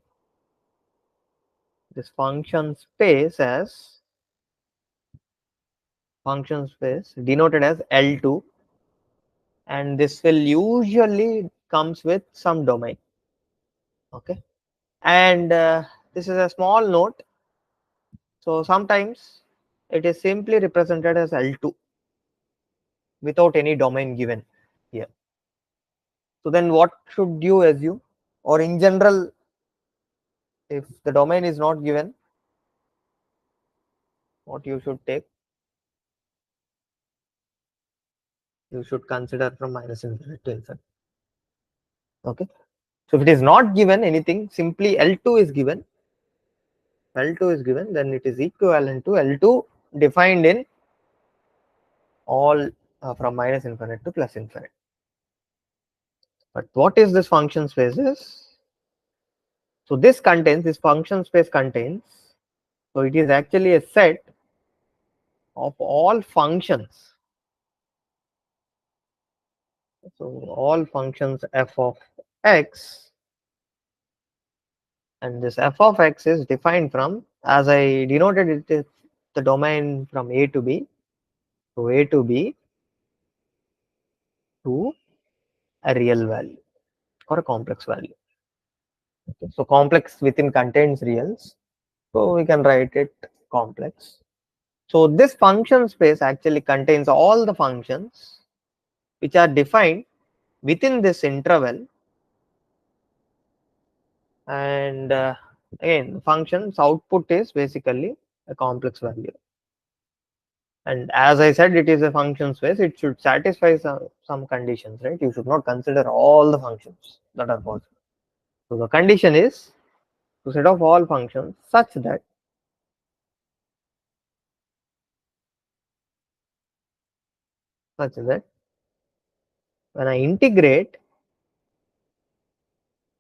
this function space as function space denoted as L2, and this will usually comes with some domain. Okay, and this is a small note. So sometimes it is simply represented as L2 without any domain given here. So then what should you assume? Or in general, if the domain is not given, what you should take? You should consider from minus infinite to infinite. Okay. So if it is not given anything, simply L2 is given. L2 is given, then it is equivalent to L2 defined in all from minus infinite to plus infinite. But what is this function space is? So this function space contains, so it is actually a set of all functions. So all functions f of x, and this f of x is defined from, as I denoted it, is the domain from A to B. So A to B to a real value or a complex value. Okay. So complex within contains reals. So we can write it complex. So this function space actually contains all the functions which are defined within this interval, and again the function's output is basically a complex value. And as I said, it is a function space. It should satisfy some conditions, right? You should not consider all the functions that are possible. So the condition is to set off all functions such that when I integrate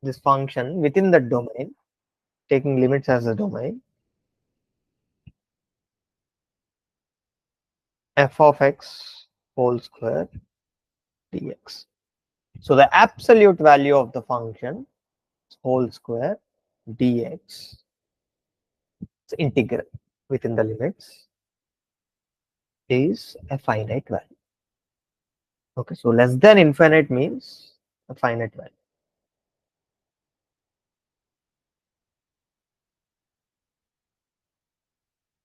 this function within the domain, taking limits as a domain, f of x whole square dx. So the absolute value of the function whole square dx, it's integral within the limits, is a finite value. Okay, so less than infinite means a finite value.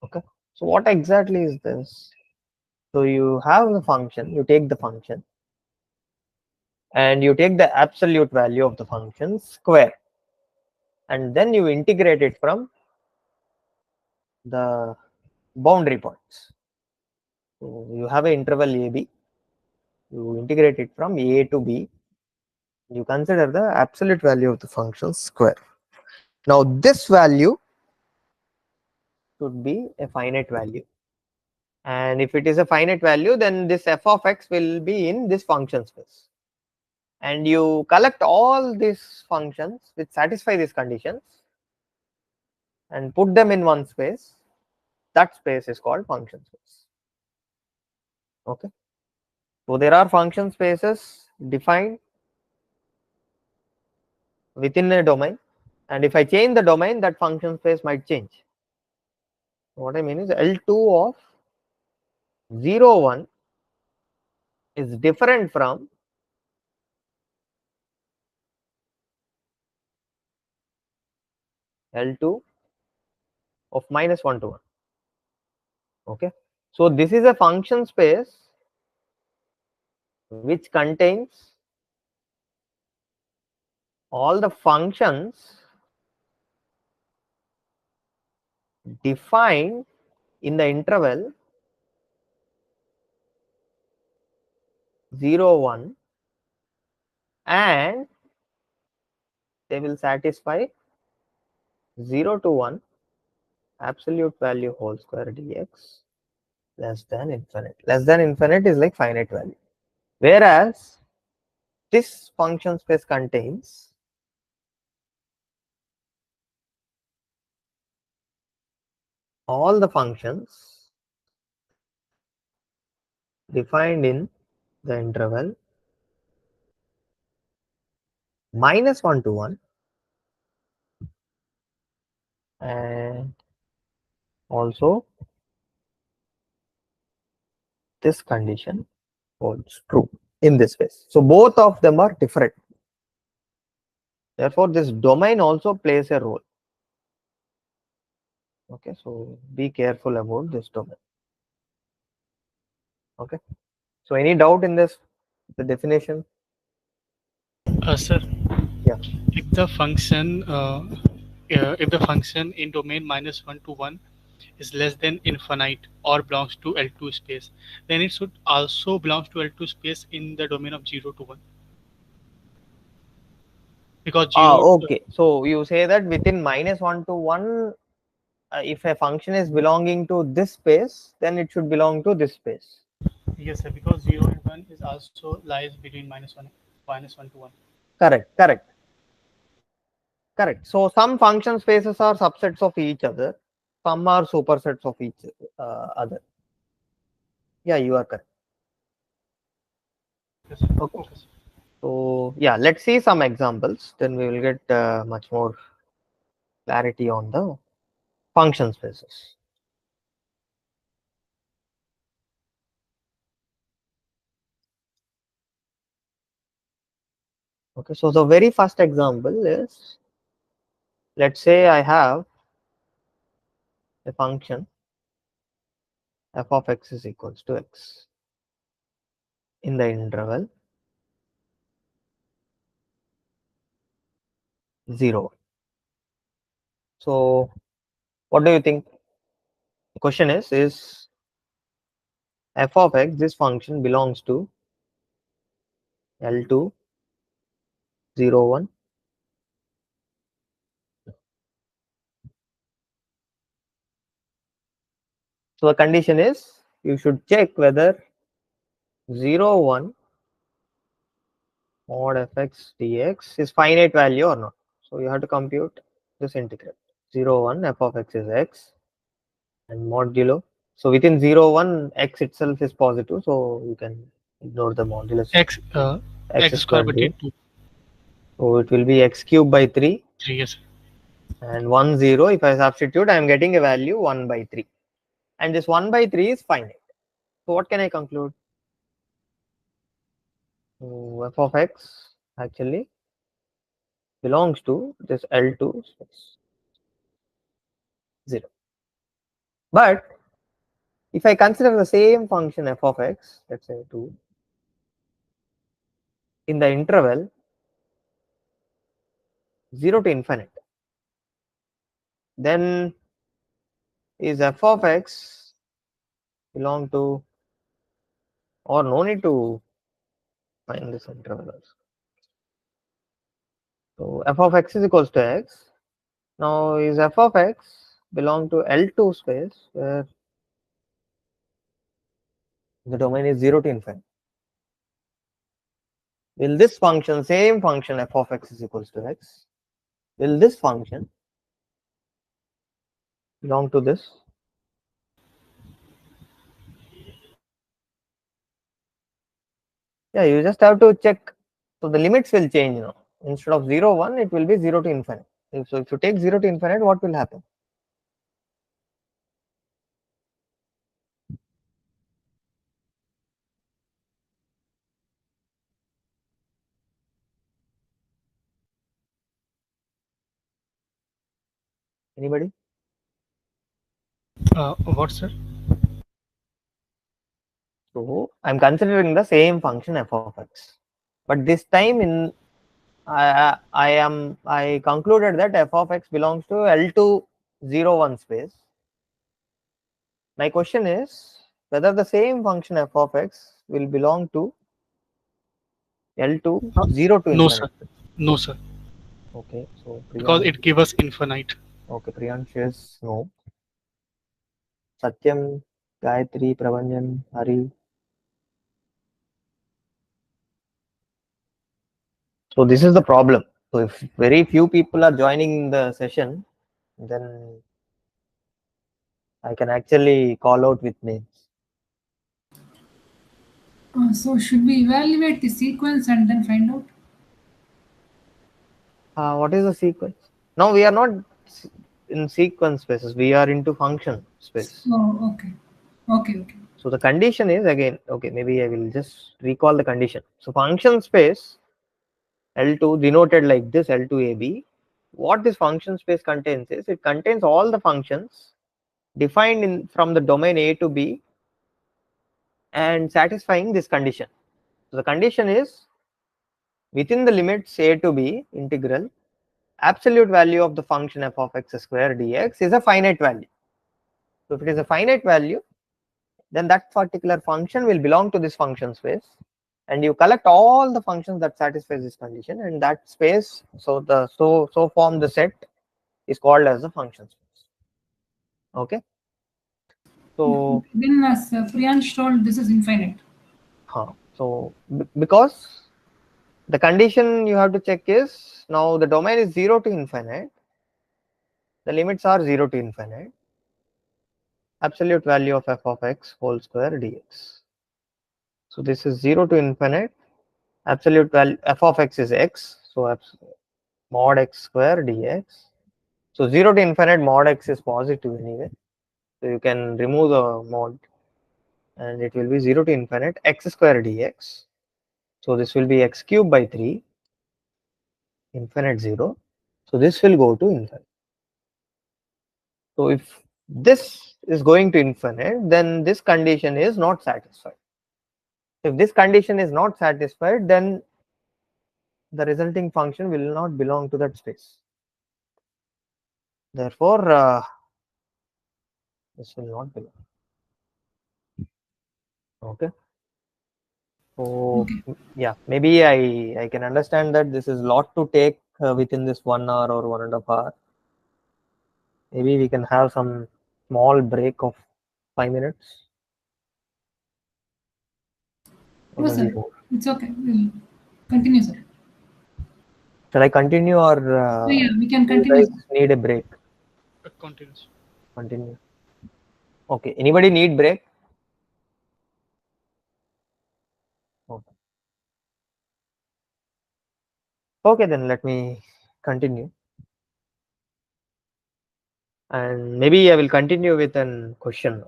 Okay, so what exactly is this? So you have the function, you take the function, and you take the absolute value of the function square, and then you integrate it from the boundary points. So you have an interval AB, you integrate it from A to B, you consider the absolute value of the function square. Now this value should be a finite value, and if it is a finite value, then this f of x will be in this function space, and you collect all these functions which satisfy these conditions and put them in one space. That space is called function space. Okay, so there are function spaces defined within a domain, and if I change the domain, that function space might change. What I mean is L2 of 0, 1 is different from L2 of -1 to 1. Okay, so this is a function space which contains all the functions defined in the interval 0, 1, and they will satisfy 0 to 1 absolute value whole square dx less than infinite. Less than infinite is like finite value. Whereas this function space contains all the functions defined in the interval -1 to 1 and also this condition holds true in this case. So both of them are different. Therefore, this domain also plays a role. Okay, so be careful about this domain. Okay, so any doubt in this, the definition? Sir, Yeah. if the function in domain -1 to 1 is less than infinite or belongs to L2 space, then it should also belongs to L2 space in the domain of 0 to 1. Because 0, Okay. So you say that within -1 to 1, if a function is belonging to this space, then it should belong to this space. yes, sir, because 0 and 1 is also lies between -1 to 1. Correct, correct, correct. So some function spaces are subsets of each other, some are supersets of each other. Yeah, you are correct. Yes, sir. Okay. Okay, sir. So yeah, let's see some examples. Then we will get much more clarity on the function spaces. Okay, so the very first example is, let's say I have a function f of x is equals to x in the interval 0. So what do you think? The question is f of x, this function belongs to L2 0, 1. So the condition is you should check whether 0, 1 mod fx dx is finite value or not. So you have to compute this integral. 0, 1 f of x is x and modulo. So within 0, 1 x itself is positive, so you can ignore the modulus X x square square by here. 2. So it will be x cube by 3 3, yes, sir. and 1 0. If I substitute, I am getting a value 1 by 3, and this 1 by 3 is finite. So what can I conclude? So f of x actually belongs to this L2 space 0. But if I consider the same function f of x, let's say 2, in the interval 0 to infinite, then is f of x belong to, or no need to find this interval also. So f of x is equals to x. Now is f of x belong to L2 space where the domain is 0 to infinite. Will this function, same function f of x is equals to x, will this function belong to this? Yeah, you just have to check. So the limits will change now. Instead of 0, 1, it will be 0 to infinite. So if you take 0 to infinite, what will happen? Anybody? What, sir? So I'm considering the same function f of x, but this time in I concluded that f of x belongs to L2 0 1 space. My question is whether the same function f of x will belong to L2 0 to No, sir. infinite. No, sir. Okay, so Because Priyansh, it gives us infinite. okay, Priyansh is no. Satyam, Gayatri, Pravanjan, Hari. So this is the problem. So if very few people are joining the session, then I can actually call out with names. So should we evaluate the sequence and then find out? What is the sequence? Now we are not in sequence spaces. We are into function space. Oh, okay. Okay. So the condition is again, okay, maybe I will just recall the condition. So function space L2 denoted like this L2AB. What this function space contains is it contains all the functions defined in from the domain A to B and satisfying this condition. So the condition is within the limits A to B integral absolute value of the function f of x square dx is a finite value. So if it is a finite value, then that particular function will belong to this function space, and you collect all the functions that satisfies this condition, and that space, so form the set is called as the function space. Okay. So Then, as Priyansh told, this is infinite. so because the condition you have to check is now the domain is 0 to infinite, the limits are 0 to infinite, absolute value of f of x whole square dx. So this is 0 to infinite, absolute value f of x is x, so mod x square dx. So 0 to infinite mod x is positive anyway, so you can remove the mod and it will be 0 to infinite x square dx. So this will be x cube by 3, infinite 0. So this will go to infinite. So if this is going to infinite, then this condition is not satisfied. If this condition is not satisfied, then the resulting function will not belong to that space. Therefore, this will not belong. Okay. So yeah, maybe I can understand that this is lot to take within this 1 hour or 1.5 hour. Maybe we can have some small break of 5 minutes. Or No, maybe sir. more. It's okay. We'll continue, sir. Shall I continue or Yeah, we can do you continue, guys sir. need a break? Continuous. Continue. Okay. Anybody need break? Okay. Okay, then let me continue. And maybe I will continue with a question.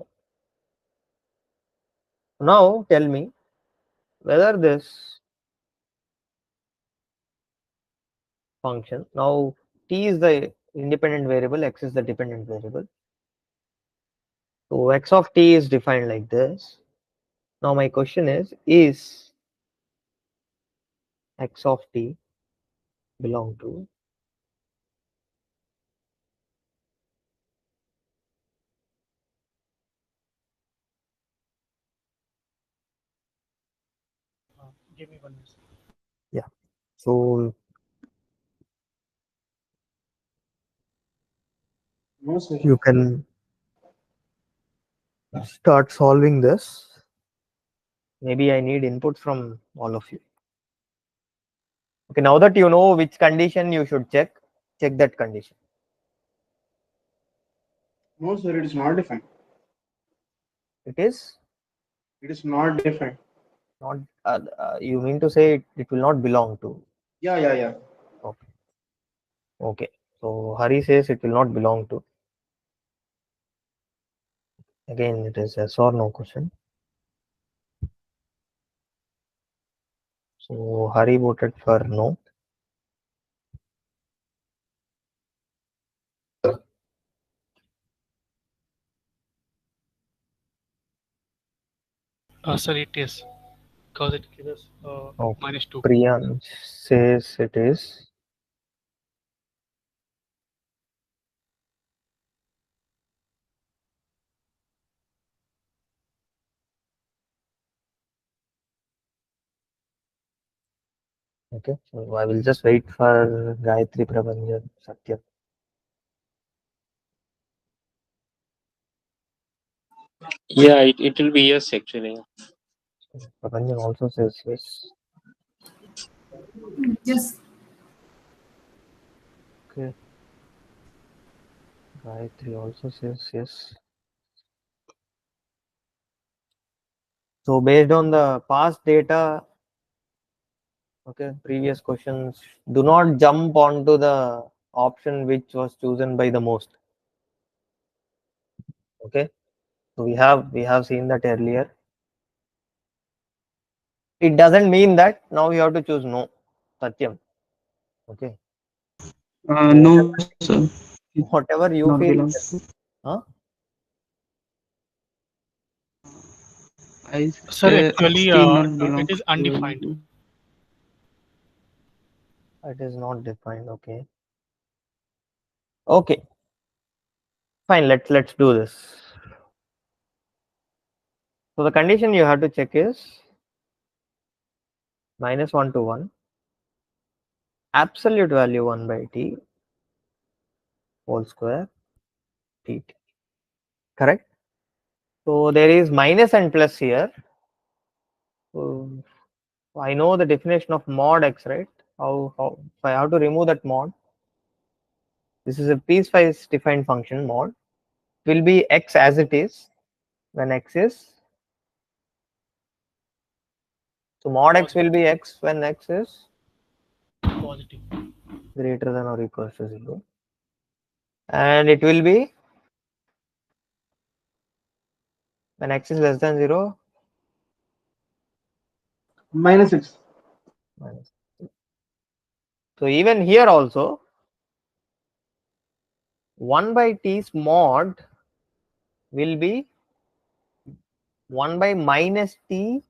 Now tell me whether this function, now t is the independent variable, x is the dependent variable. So x of t is defined like this. Now my question is x of t belong to Give me 1 minute. yeah. So No, sir. you can start solving this. Maybe I need input from all of you. Okay, now that you know which condition you should check that condition. No, sir, it is not defined. It is It is not defined. not, you mean to say it will not belong to. Yeah. Okay. Okay. So Hari says it will not belong to. Again, it is yes or no question. So Hari voted for no. Sir, it is because it gives us Oh, -2. Priyansh says it is. Okay, so I will just wait for Gayatri, Prabhanjan, Satya. Yeah, it will be yes actually. Prabhanjan also says yes. Yes. Okay. Gayatri also says yes. So based on the past data, okay, previous questions, do not jump onto the option which was chosen by the most. Okay, so we have seen that earlier. It doesn't mean that now you have to choose no, Satyam. Okay, No, sir. whatever you Not feel, belongs to. huh? I Sir, actually, still not it belongs is undefined. to. It is not defined. Okay, okay, fine. Let's do this. So the condition you have to check is -1 to 1, absolute value 1 by t whole square dt. Correct? So there is minus and plus here. So I know the definition of mod x, right? How if I have to remove that mod, this is a piecewise defined function mod. Will be x as it is when x is, so mod x will be x when x is Positive. greater than or equal to 0, and it will be when x is less than 0 -6. minus. So even here also 1 by t's mod will be 1 by minus t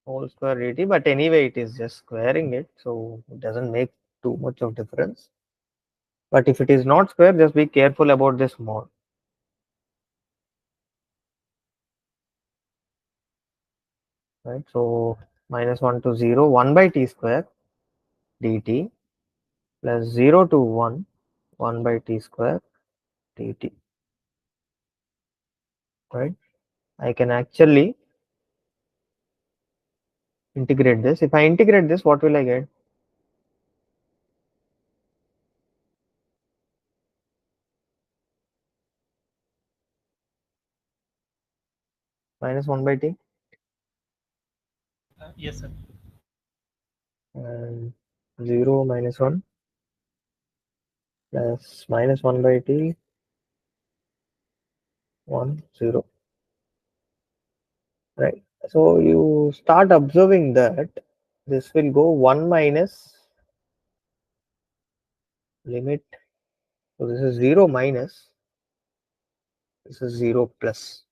whole square dt, but anyway it is just squaring it, so it doesn't make too much of difference. But if it is not square, just be careful about this mod. Right, so -1 to 0, 1 by t square dt plus 0 to 1, 1 by t square dt. Right, I can actually integrate this. If I integrate this, what will I get? -1 by t Yes, sir. and 0 minus 1 plus -1 by t 1 0. Right, so you start observing that this will go 1 minus limit, so this is 0 minus, this is 0 plus.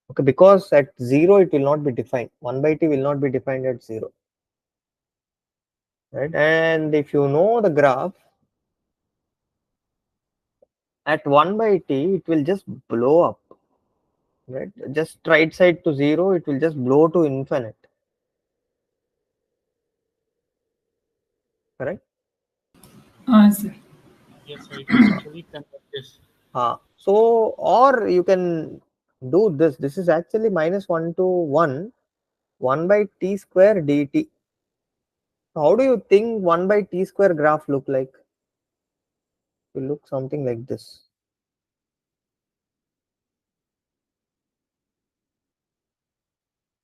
Okay, because at 0 it will not be defined, 1 by t will not be defined at 0. Right, and if you know the graph at 1 by t, it will just blow up. Right, just right side to 0, it will just blow to infinite. Correct? Answer. Yes, sir. It will literally convert this. So or you can do this. This is actually -1 to 1, 1 by t square dt. How do you think 1 by t square graph look like? It will look something like this.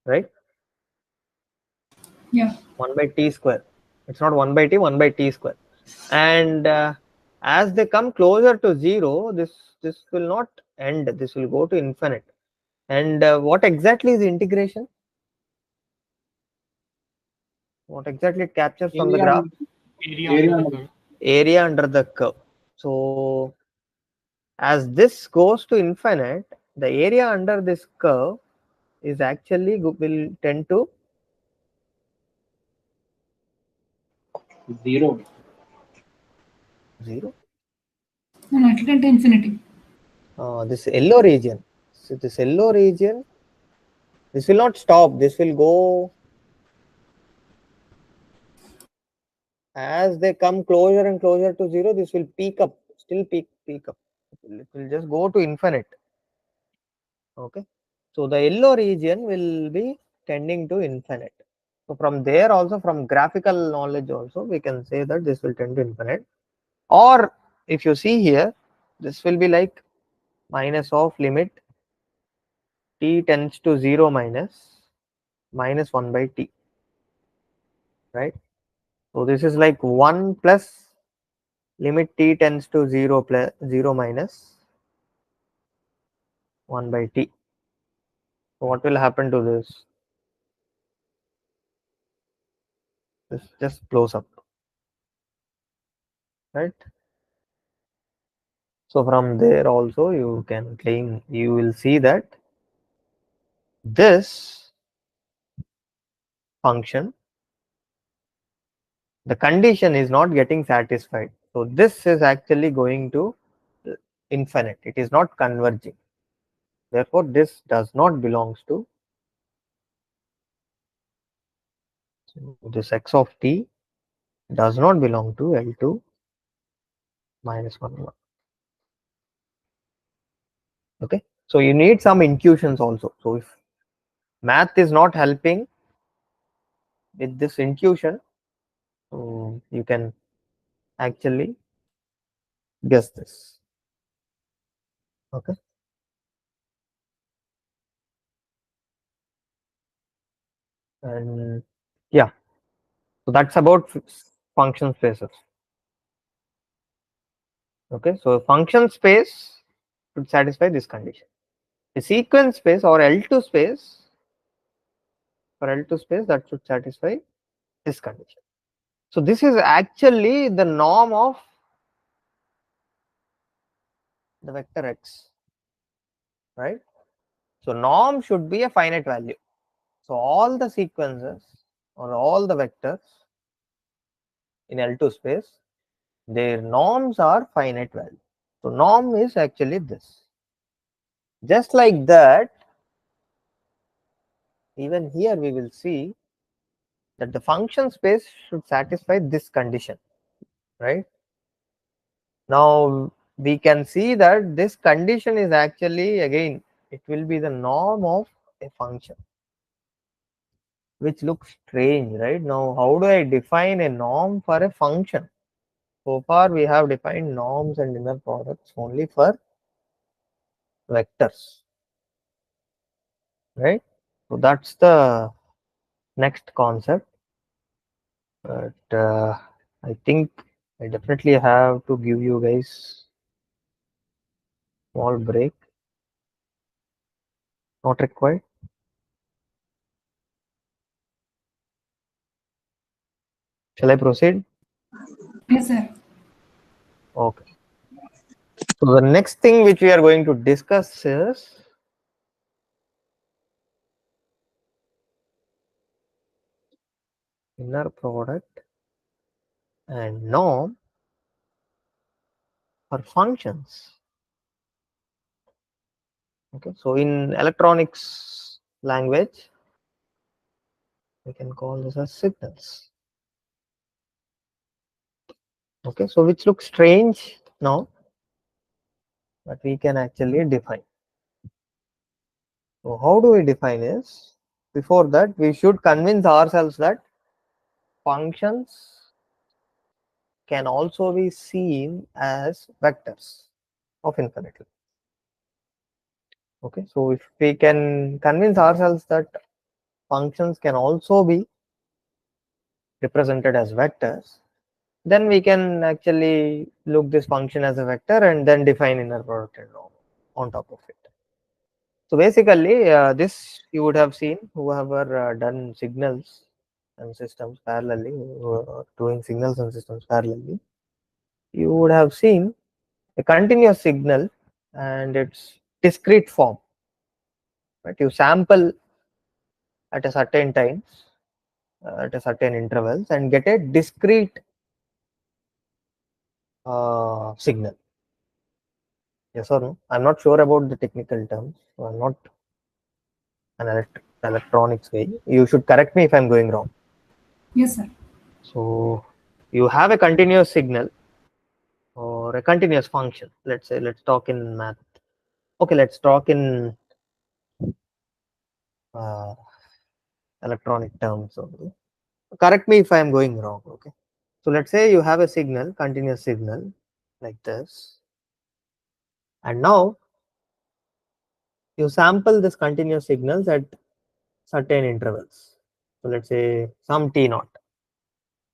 Right? Yeah. 1 by t square. It's not 1 by t, 1 by t square. And as they come closer to 0, this will not end. This will go to infinite. And what exactly is integration? What exactly it captures from the Area, graph? Area under the curve. area under the curve. So as this goes to infinite, the area under this curve is actually will tend to 0. 0. No, it will tend to infinity. This yellow region. So this yellow region, this will not stop. This will go as they come closer and closer to 0. This will peak up, still peak up. It will just go to infinite. Okay. So the yellow region will be tending to infinite. So from there also, from graphical knowledge also, we can say that this will tend to infinite. Or if you see here, this will be like minus of limit t tends to 0 minus 1 by t, right? So this is like 1 plus limit t tends to 0 plus 0 minus 1 by t. So what will happen to this? This just blows up, right? So from there also you can claim, you will see that this function, the condition is not getting satisfied. So this is actually going to infinite. It is not converging. Therefore, this does not belongs to, so this x of t does not belong to L2 minus 1, 1. Okay. So you need some intuitions also. So if math is not helping with this intuition, so you can actually guess this. Okay. And yeah, so that's about function spaces. Okay, so function space should satisfy this condition. The sequence space or L2 space, for L2 space, that should satisfy this condition. So this is actually the norm of the vector x, right? So norm should be a finite value. So all the sequences or all the vectors in L2 space, their norms are finite value. So norm is actually this. Just like that, even here we will see that the function space should satisfy this condition, right? Now we can see that this condition is actually, again, it will be the norm of a function, which looks strange, right? Now how do I define a norm for a function? So far we have defined norms and inner products only for vectors, right? So that's the next concept. But I think I definitely have to give you guys small break. Not required. Shall I proceed? Yes, sir. Okay. So the next thing which we are going to discuss is inner product and norm for functions. Okay. So in electronics language, we can call this as signals. Okay. So which looks strange now, but we can actually define. So how do we define is, before that we should convince ourselves that functions can also be seen as vectors of infinity. Okay, so if we can convince ourselves that functions can also be represented as vectors, then we can actually look this function as a vector and then define inner product and norm on top of it. So basically, this you would have seen, whoever done signals and systems parallelly, doing signals and systems parallelly, you would have seen a continuous signal and its discrete form. Right? You sample at a certain times, at a certain intervals, and get a discrete signal. Yes or no? I'm not sure about the technical terms. So I'm not an electronics guy. You should correct me if I'm going wrong. Yes, sir. So you have a continuous signal or a continuous function. Let's say, let's talk in math. Okay, let's talk in uh, electronic terms only. Correct me if I am going wrong. Okay. So let's say you have a signal, continuous signal like this, and now you sample this continuous signals at certain intervals. So let's say some t naught,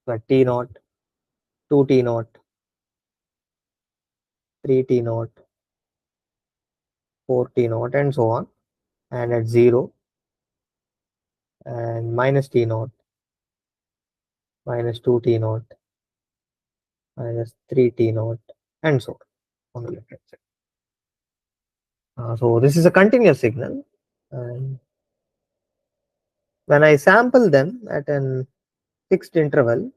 so at t naught, 2 t naught, 3 t naught, 4 t naught, and so on, and at 0 and minus t naught, minus 2 t naught, minus 3 t naught, and so on the left hand side. So this is a continuous signal, and when I sample them at an fixed interval,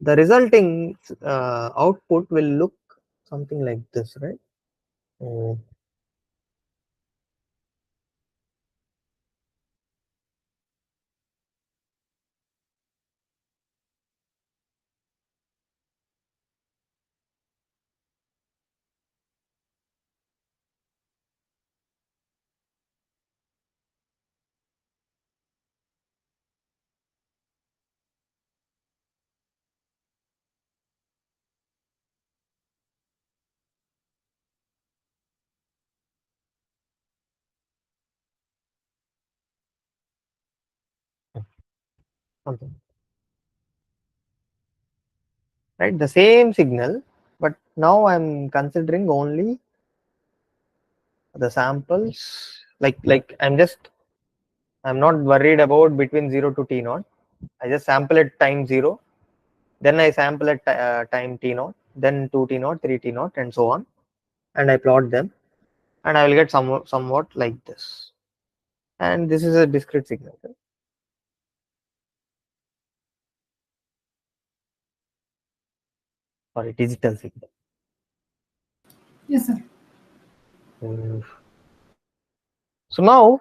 the resulting output will look something like this, right? So something, right? The same signal, but now I'm considering only the samples. I'm not worried about between 0 to t naught. I just sample at time 0, then I sample at time t naught, then 2 t naught, 3 t naught, and so on, and I plot them, and I will get somewhat like this. And this is a discrete signal, right? Or a digital signal. Yes, sir. So now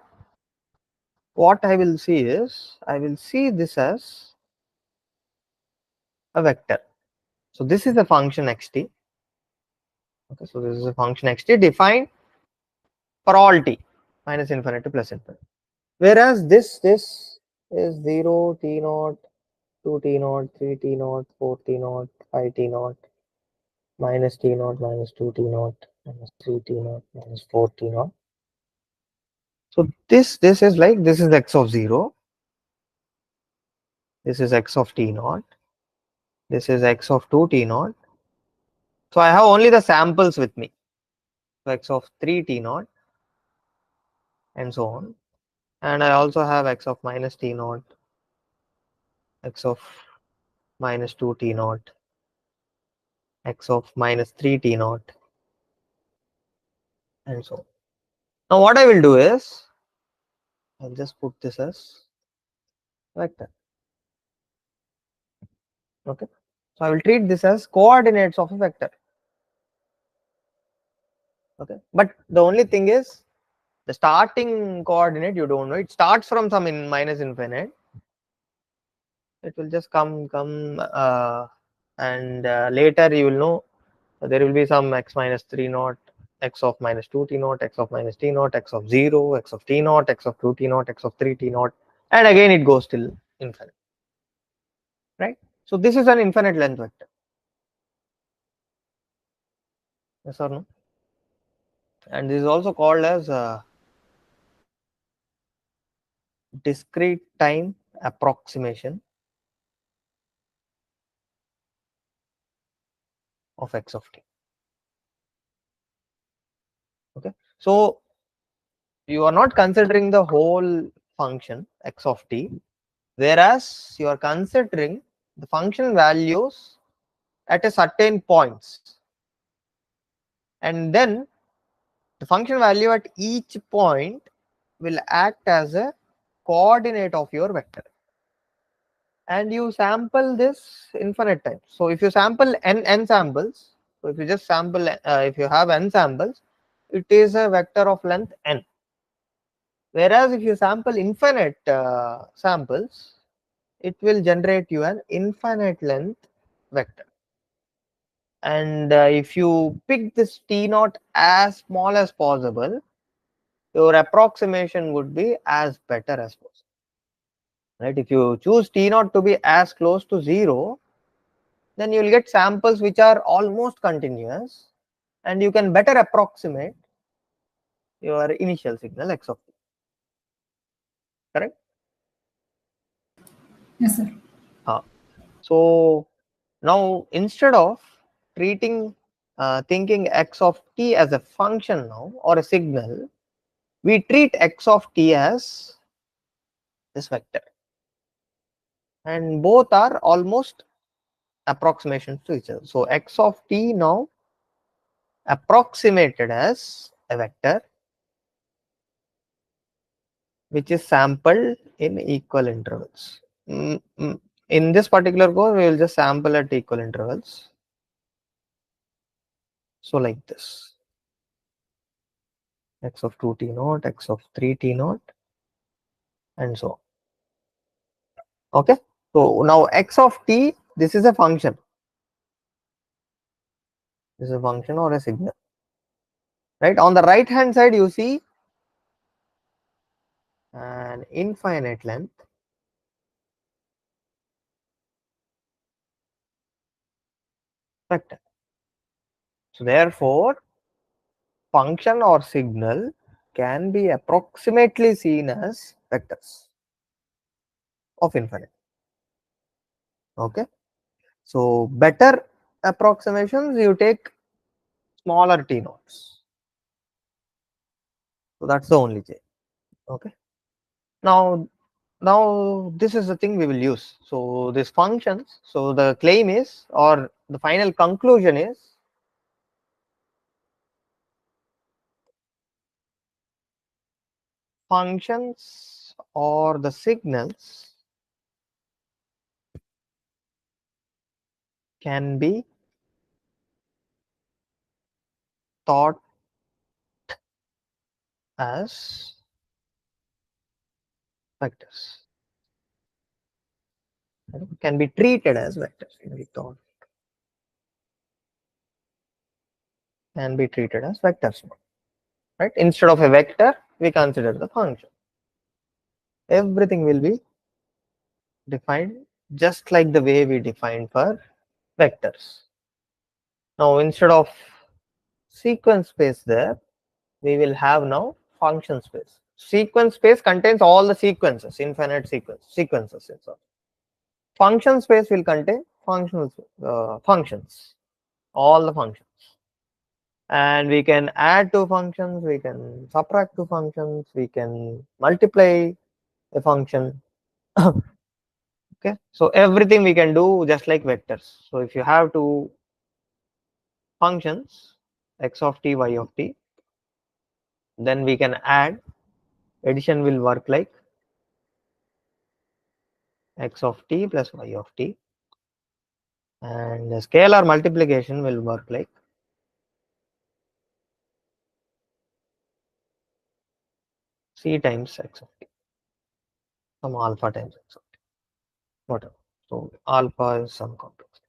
what I will see is, I will see this as a vector. So this is a function xt. Okay, so this is a function xt defined for all t, minus infinity to plus infinity. Whereas this is 0, t naught, 2 t naught, 3 t naught, 4 t naught, 5 t naught, minus t naught, minus 2 t naught, minus 3 t naught, minus 4 t naught. So this is like, this is x of 0, this is x of t naught, this is x of 2 t naught. So I have only the samples with me. So x of 3 t naught and so on. And I also have x of minus t naught, x of minus 2 t naught, x of minus 3 t naught, and so on. Now what I will do is, I'll just put this as vector. Okay. So I will treat this as coordinates of a vector. Okay. But the only thing is, the starting coordinate you don't know. It starts from some in minus infinite. It will just come and later you will know there will be some x minus 3 naught, x of minus 2 t naught, x of minus t naught, x of 0, x of t naught, x of 2 t naught, x of 3 t naught, and again it goes till infinite, right? So this is an infinite length vector. Yes or no? And this is also called as discrete time approximation of x of t. Okay, so you are not considering the whole function x of t, whereas you are considering the function values at a certain points, and then the function value at each point will act as a coordinate of your vector, and you sample this infinite times. So if you sample n samples, so if you just sample, if you have n samples, it is a vector of length n. Whereas if you sample infinite samples, it will generate you an infinite length vector. And if you pick this t naught as small as possible, your approximation would be as better as possible. Right? If you choose t naught to be as close to 0, then you will get samples which are almost continuous, and you can better approximate your initial signal x of t. Correct? Yes, sir. So now instead of thinking x of t as a function now or a signal, we treat x of t as this vector, and both are almost approximations to each other. So x of t now approximated as a vector which is sampled in equal intervals. In this particular course, we will just sample at equal intervals. So like this, x of 2t naught, x of 3t naught, and so on. Okay, so now x of t, this is a function. This is a function or a signal. Right, on the right hand side, you see an infinite length vector. So therefore, function or signal can be approximately seen as vectors of infinite. Okay, so better approximations, you take smaller t naughts. So that's the only change. Okay, now this is the thing we will use. So these functions, so the claim is, or the final conclusion is, functions or the signals can be thought as vectors, can be treated as vectors, can be treated as vectors, right? Instead of a vector, we consider the function. Everything will be defined just like the way we defined for vectors. Now instead of sequence space there, we will have now function space. Sequence space contains all the sequences, infinite sequences and so on. Function space will contain functions, all the functions. And we can add two functions, we can subtract two functions, we can multiply a function. Okay, so everything we can do just like vectors. So if you have two functions, x of t, y of t, then we can add, addition will work like x of t plus y of t, and the scalar multiplication will work like c times x of t, some alpha times x of t, whatever. So alpha is some complex.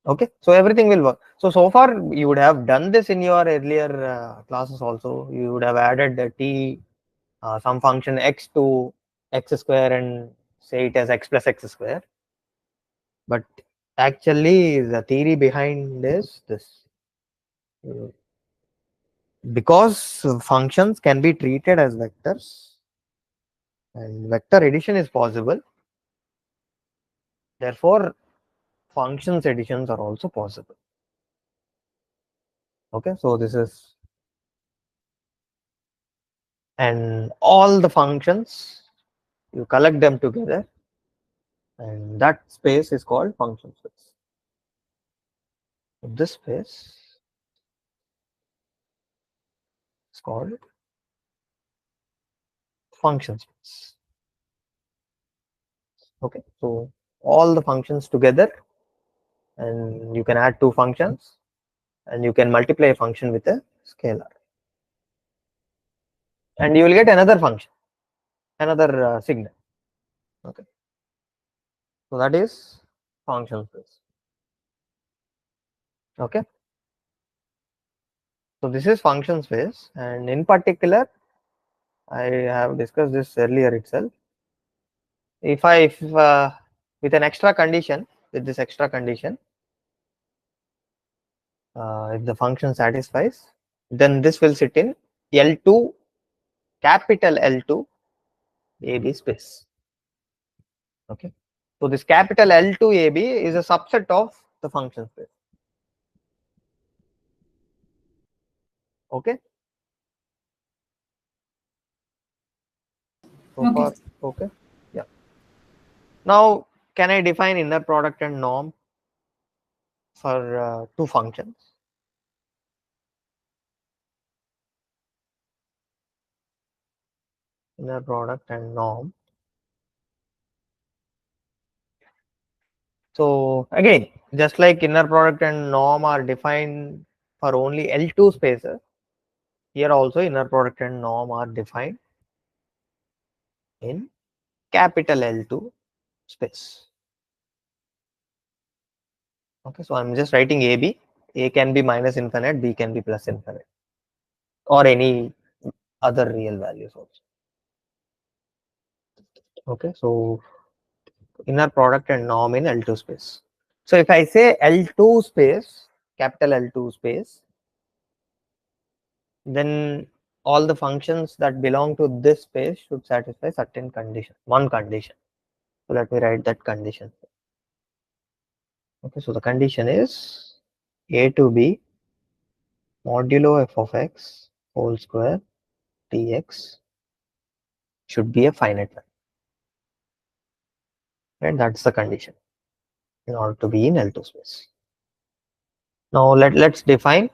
Okay, so everything will work. So far you would have done this in your earlier classes also. You would have added the t, some function x to x square and say it as x plus x square. But actually the theory behind this because functions can be treated as vectors and vector addition is possible, therefore functions additions are also possible. Okay, so this is and all the functions, you collect them together, and that space is called function space. This space is called function space. Okay, so all the functions together, and you can add two functions, and you can multiply a function with a scalar, and you will get another function, another signal. Okay, so that is function space. Okay, so this is function space, and in particular, I have discussed this earlier itself. If with an extra condition, with this extra condition, if the function satisfies, then this will sit in L2, capital L2 AB space. Okay, so this capital L2 AB is a subset of the function space. Okay, so Okay. far okay. Yeah, now can I define inner product and norm for two functions? Inner product and norm. So again, just like inner product and norm are defined for only L2 spaces, here also inner product and norm are defined in capital L2 space. Okay, so I'm just writing AB. A can be minus infinite, B can be plus infinite, or any other real values also. Okay, so inner product and norm in L2 space. So if I say L2 space, capital L2 space, then all the functions that belong to this space should satisfy certain condition, one condition. So let me write that condition. Okay, so the condition is A to B modulo f of x whole square dx should be a finite value. Right, that's the condition in order to be in L2 space. Now let's define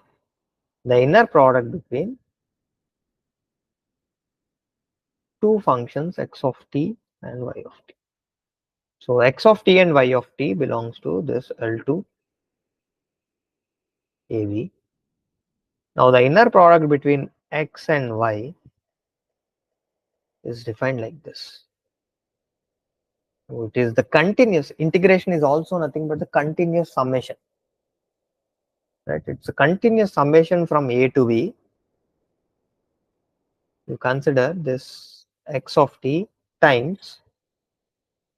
the inner product between two functions x of t and y of t. So x of t and y of t belongs to this L2 AB. Now the inner product between x and y is defined like this. So it is the continuous integration is also nothing but the continuous summation. Right? It's a continuous summation from A to B. You consider this x of t times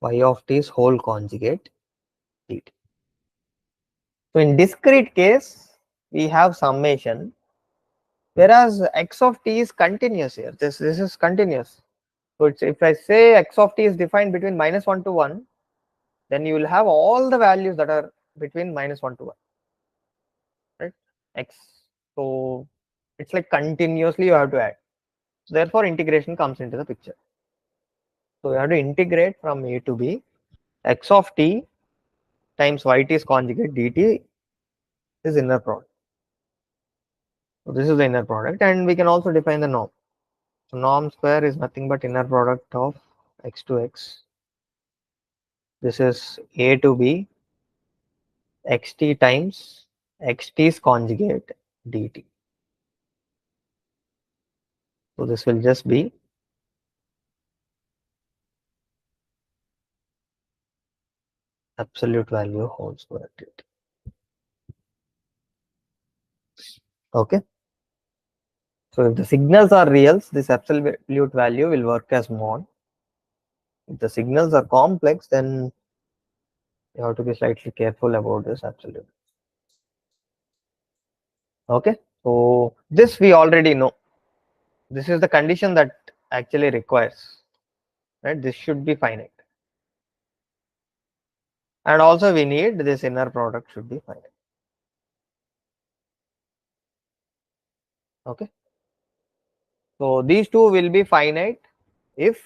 y of t's whole conjugate dt. So in discrete case, we have summation, whereas x of t is continuous here. This is continuous. So it's, if I say x of t is defined between -1 to 1, then you will have all the values that are between -1 to 1, right? X. So it's like continuously you have to add. So therefore integration comes into the picture. So you have to integrate from A to B. X of t times y t's conjugate dt is inner product. So this is the inner product, and we can also define the norm. So norm square is nothing but inner product of x to x. This is A to B xt times xt's conjugate dt. So this will just be absolute value whole square dt. Okay. So if the signals are reals, this absolute value will work as mod. If the signals are complex, then you have to be slightly careful about this absolute. Okay. So this we already know. This is the condition that actually requires, right? This should be finite. And also we need this inner product should be finite. Okay. So these two will be finite if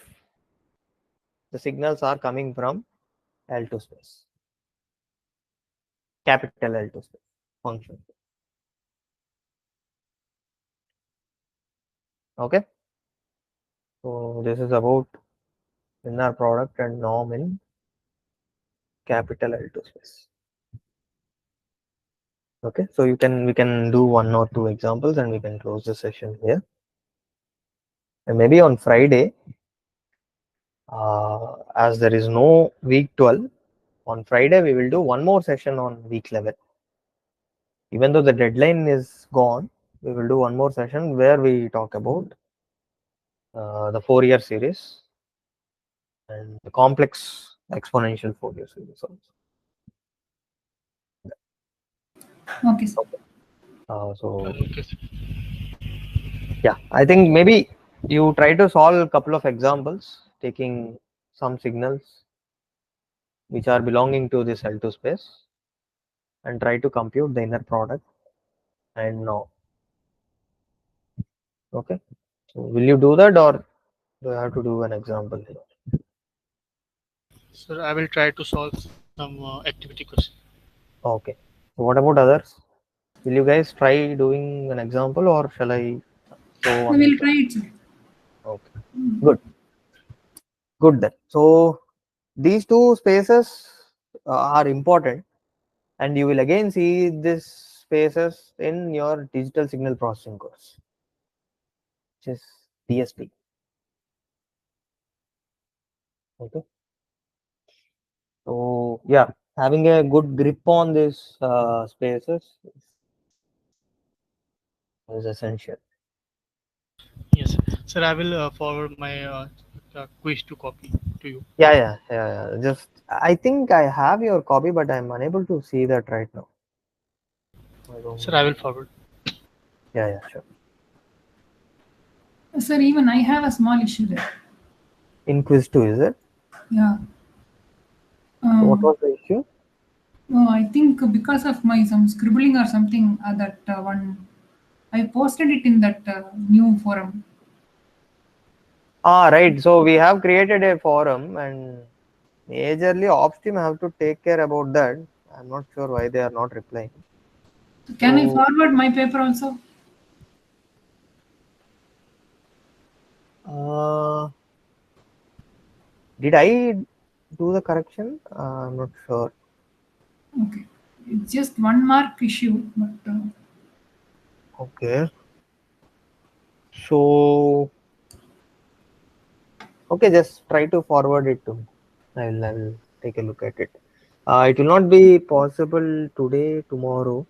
the signals are coming from L2 space, capital L2 space function. Okay. So this is about inner product and norm in capital L2 space. Okay. So we can do one or two examples and we can close the session here. And maybe on Friday, as there is no week 12, on Friday we will do one more session on week 11. Even though the deadline is gone, we will do one more session where we talk about the Fourier series and the complex exponential Fourier series also. Okay, sir. So Okay. yeah, I think maybe you try to solve a couple of examples taking some signals which are belonging to this L2 space and try to compute the inner product and now. Okay. So will you do that or do I have to do an example here? Sir, I will try to solve some activity question. Okay. So what about others? Will you guys try doing an example or shall I show I one will example? try it, sir. Okay. Good. Good then. So these two spaces are important and you will again see these spaces in your digital signal processing course, which is DSP. Okay. So yeah, having a good grip on these spaces is essential. Yes, sir. I will forward my quiz to copy to you. Yeah. Just I think I have your copy, but I'm unable to see that right now. I don't Sir, know. I will forward. Yeah, sure. Sir, even I have a small issue there. In quiz 2, is it? Yeah. So what was the issue? I think because of my some scribbling or something, that one I posted it in that new forum. Right. So we have created a forum and majorly ops team have to take care about that. I'm not sure why they are not replying. Can I So, forward my paper also? did I do the correction? I'm not sure. Okay. It's just 1 mark issue, but Okay. So, okay, just try to forward it to me. I will take a look at it. It will not be possible today, tomorrow.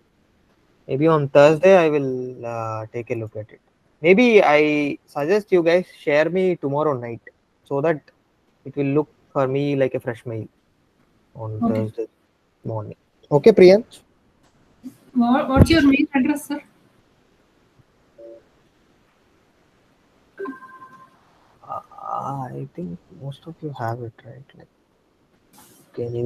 Maybe on Thursday, I will take a look at it. Maybe I suggest you guys share me tomorrow night so that it will look for me like a fresh mail on okay. Thursday morning. Okay, Priyansh? What's your mail address, sir? I think most of you have it, right? Like, okay, anyway.